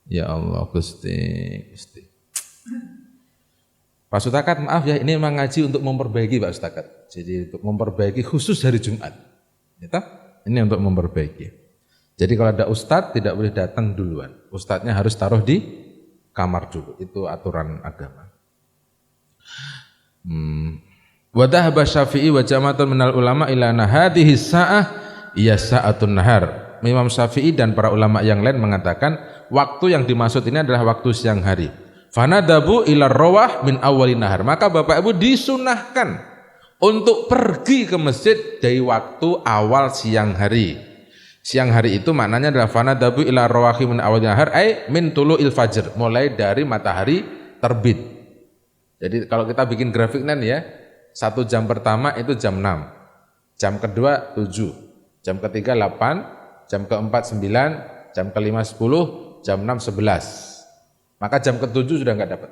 Ya Allah Gusti. Pak Ustakat maaf ya, ini memang ngaji untuk memperbaiki Pak Ustakat. Jadi untuk memperbaiki khusus hari Jumat. Ini untuk memperbaiki. Jadi kalau ada ustadz tidak boleh datang duluan. Ustadznya harus taruh di kamar dulu. Itu aturan agama. Wa dhahaba Syafi'i wa jama'atun minal ulama ila hadhihi sa'ah iya sa'atun nahar. Imam Syafi'i dan para ulama yang lain mengatakan waktu yang dimaksud ini adalah waktu siang hari. Fanadabu ila rawah min awwalin nahar. Maka Bapak Ibu disunahkan untuk pergi ke masjid dari waktu awal siang hari. Siang hari itu maknanya adalah fanadabu ila rawahi min awwalin nahar ay min tulu'il fajr, mulai dari matahari terbit. Jadi kalau kita bikin grafik nih ya, 1 jam pertama itu jam 6, jam kedua 7, jam ketiga 8, jam keempat 9, jam kelima 10, jam 6 11. Maka jam ke-7 sudah enggak dapat.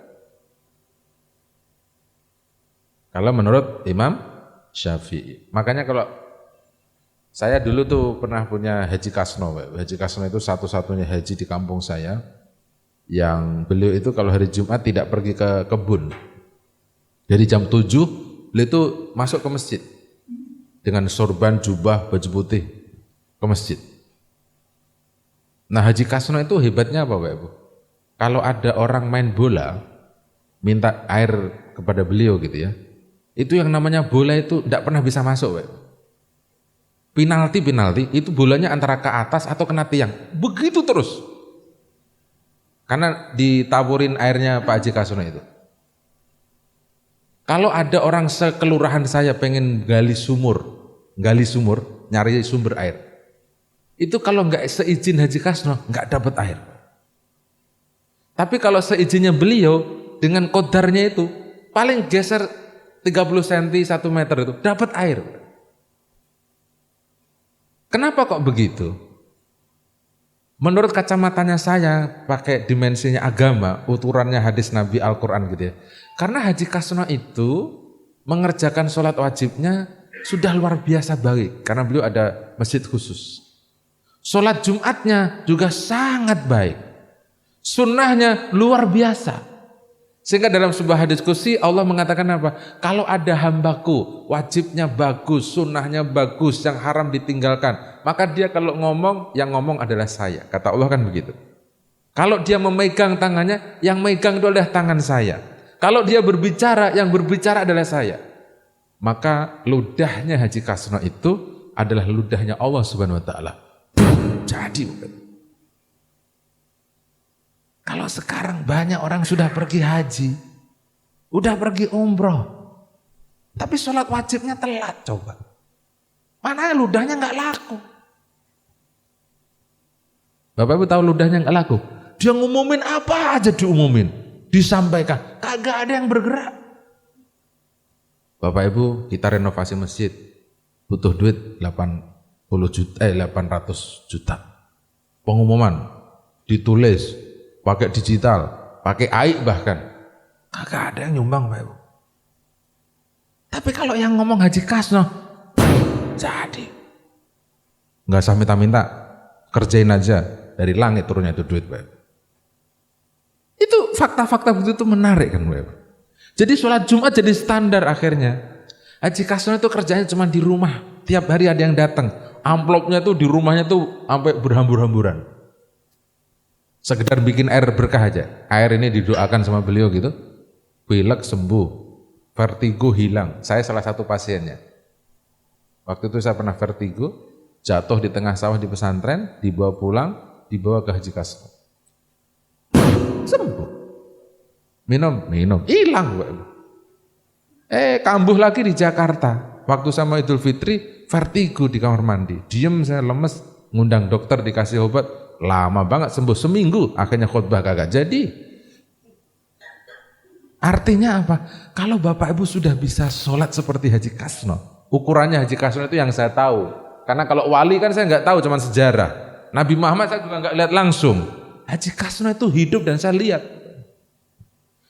Kalau menurut Imam Syafi'i. Makanya kalau saya dulu tuh pernah punya Haji Kasno. Haji Kasno itu satu-satunya haji di kampung saya yang beliau itu kalau hari Jumat tidak pergi ke kebun. Dari jam 7 beliau itu masuk ke masjid dengan sorban, jubah, baju putih ke masjid. Nah Haji Kasno itu hebatnya apa Bapak Ibu? Kalau ada orang main bola minta air kepada beliau gitu ya, itu yang namanya bola itu tidak pernah bisa masuk Bapak Ibu. Penalti itu bolanya antara ke atas atau kena tiang, begitu terus. Karena ditaburin airnya Pak Haji Kasno itu. Kalau ada orang sekelurahan saya pengen gali sumur, nyari sumber air, itu kalau nggak seizin Haji Kasno nggak dapat air. Tapi kalau seizinnya beliau dengan kodarnya itu paling geser 30 cm 1 meter itu dapat air. Kenapa kok begitu? Menurut kacamatanya saya pakai dimensinya agama, ukurannya hadis Nabi Al-Quran gitu ya. Karena Haji Kasno itu mengerjakan sholat wajibnya sudah luar biasa baik karena beliau ada masjid khusus. Sholat Jumatnya juga sangat baik. Sunnahnya luar biasa. Sehingga dalam sebuah hadis qudsi Allah mengatakan apa? Kalau ada hambaku wajibnya bagus, sunnahnya bagus, yang haram ditinggalkan, maka dia kalau ngomong, yang ngomong adalah saya. Kata Allah kan begitu. Kalau dia memegang tangannya, yang megang itu adalah tangan saya. Kalau dia berbicara, yang berbicara adalah saya. Maka ludahnya Haji Kasno itu adalah ludahnya Allah Subhanahu wa taala. Jadi bukan. Kalau sekarang banyak orang sudah pergi haji, udah pergi umroh, tapi sholat wajibnya telat coba. Mana ludahnya nggak laku. Bapak Ibu tahu ludahnya nggak laku? Dia ngumumin apa aja diumumin, disampaikan, kagak ada yang bergerak. Bapak Ibu kita renovasi masjid, butuh duit 800 juta. Pengumuman ditulis pakai digital, pakai AI bahkan. Kagak ada yang nyumbang Pak Ibu. Tapi kalau yang ngomong Haji Kasno, jadi. Nggak usah minta-minta, kerjain aja, dari langit turunnya itu duit Pak Ibu. Itu fakta-fakta begitu menarik kan Pak Ibu. Jadi sholat Jumat jadi standar akhirnya. Haji Kasno itu kerjanya cuma di rumah, tiap hari ada yang datang. Amplopnya tuh di rumahnya tuh sampai berhambur-hamburan. Sekedar bikin air berkah aja. Air ini didoakan sama beliau gitu. Pilek sembuh, vertigo hilang. Saya salah satu pasiennya. Waktu itu saya pernah vertigo, jatuh di tengah sawah di pesantren, dibawa pulang, dibawa ke Haji Kasno. Sembuh. Minum, hilang. Kambuh lagi di Jakarta. Waktu sama Idul Fitri, vertigo di kamar mandi. Diem saya lemes, ngundang dokter dikasih obat. Lama banget sembuh, seminggu akhirnya khutbah kagak jadi. Artinya apa? Kalau Bapak Ibu sudah bisa sholat seperti Haji Kasno, ukurannya Haji Kasno itu yang saya tahu. Karena kalau wali kan saya nggak tahu, cuma sejarah. Nabi Muhammad saya juga nggak lihat langsung. Haji Kasno itu hidup dan saya lihat.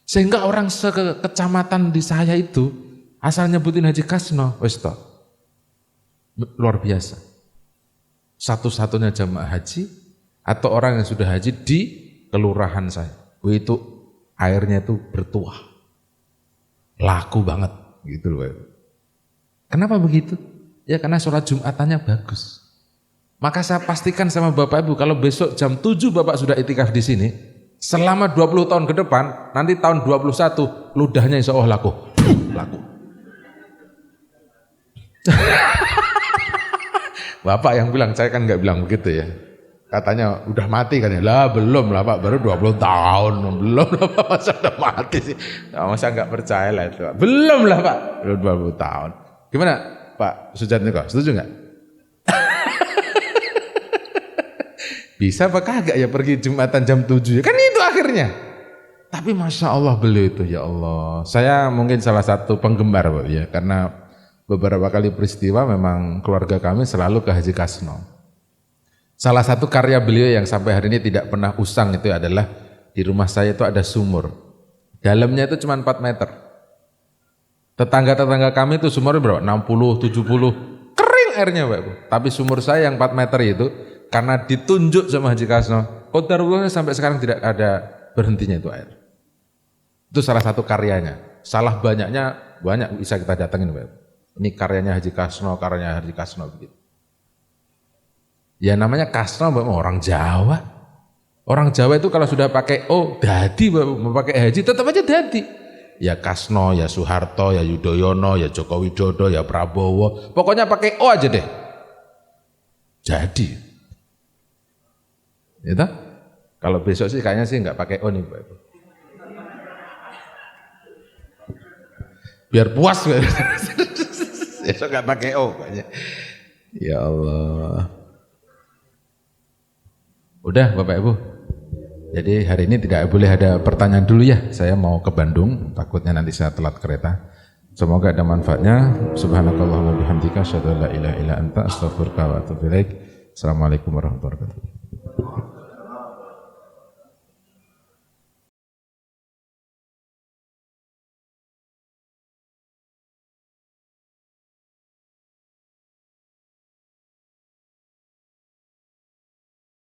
Sehingga orang sekecamatan di saya itu asal nyebutin Haji Kasno, wes toh. Luar biasa. Satu-satunya jamaah haji atau orang yang sudah haji di kelurahan saya. Itu airnya itu bertuah. Laku banget gitu loh. Kenapa begitu? Ya karena sholat Jumatannya bagus. Maka saya pastikan sama Bapak Ibu kalau besok jam 7 Bapak sudah itikaf di sini, selama 20 tahun ke depan, nanti tahun 21 ludahnya insya Allah laku. Laku. Bapak yang bilang, saya kan nggak bilang begitu ya. Katanya udah mati kan ya, lah belum lah Pak, baru 20 tahun, belum lah Pak, masa udah mati sih, masa nggak percaya lah itu, belum lah Pak, belum 20 tahun. Gimana Pak Sujatmiko, setuju nggak? Bisa apa kagak ya pergi Jumatan jam 7, kan itu akhirnya. Tapi Masya Allah beliau itu, ya Allah, saya mungkin salah satu penggemar Pak ya, karena beberapa kali peristiwa memang keluarga kami selalu ke Haji Kasno. Salah satu karya beliau yang sampai hari ini tidak pernah usang itu adalah di rumah saya itu ada sumur. Dalamnya itu cuma 4 meter. Tetangga-tetangga kami itu sumurnya berapa? 60, 70. Kering airnya Pak Ibu. Tapi sumur saya yang 4 meter itu karena ditunjuk sama Haji Kasno, qadarullah sampai sekarang tidak ada berhentinya itu air. Itu salah satu karyanya. Salah banyaknya banyak bisa kita datengin Pak Ibu. Ini karyanya Haji Kasno, karyanya Haji Kasno begitu. Ya namanya Kasno orang Jawa. Orang Jawa itu kalau sudah pakai O, dadi mau pakai haji tetap aja dadi. Ya Kasno, ya Soeharto, ya Yudhoyono, ya Joko Widodo, ya Prabowo. Pokoknya pakai O aja deh. Jadi. Ya, kalau besok sih kayaknya sih nggak pakai O nih Pak Ibu. Biar puas. Besok nggak pakai O kayaknya. Ya Allah. Udah Bapak Ibu. Jadi hari ini tidak boleh ada pertanyaan dulu ya. Saya mau ke Bandung, takutnya nanti saya telat kereta. Semoga ada manfaatnya. Subhanakallahumma bihamdika asyhadu an la ilaha illa anta astaghfiruka wa atubu ilaik. Assalamualaikum warahmatullahi wabarakatuh.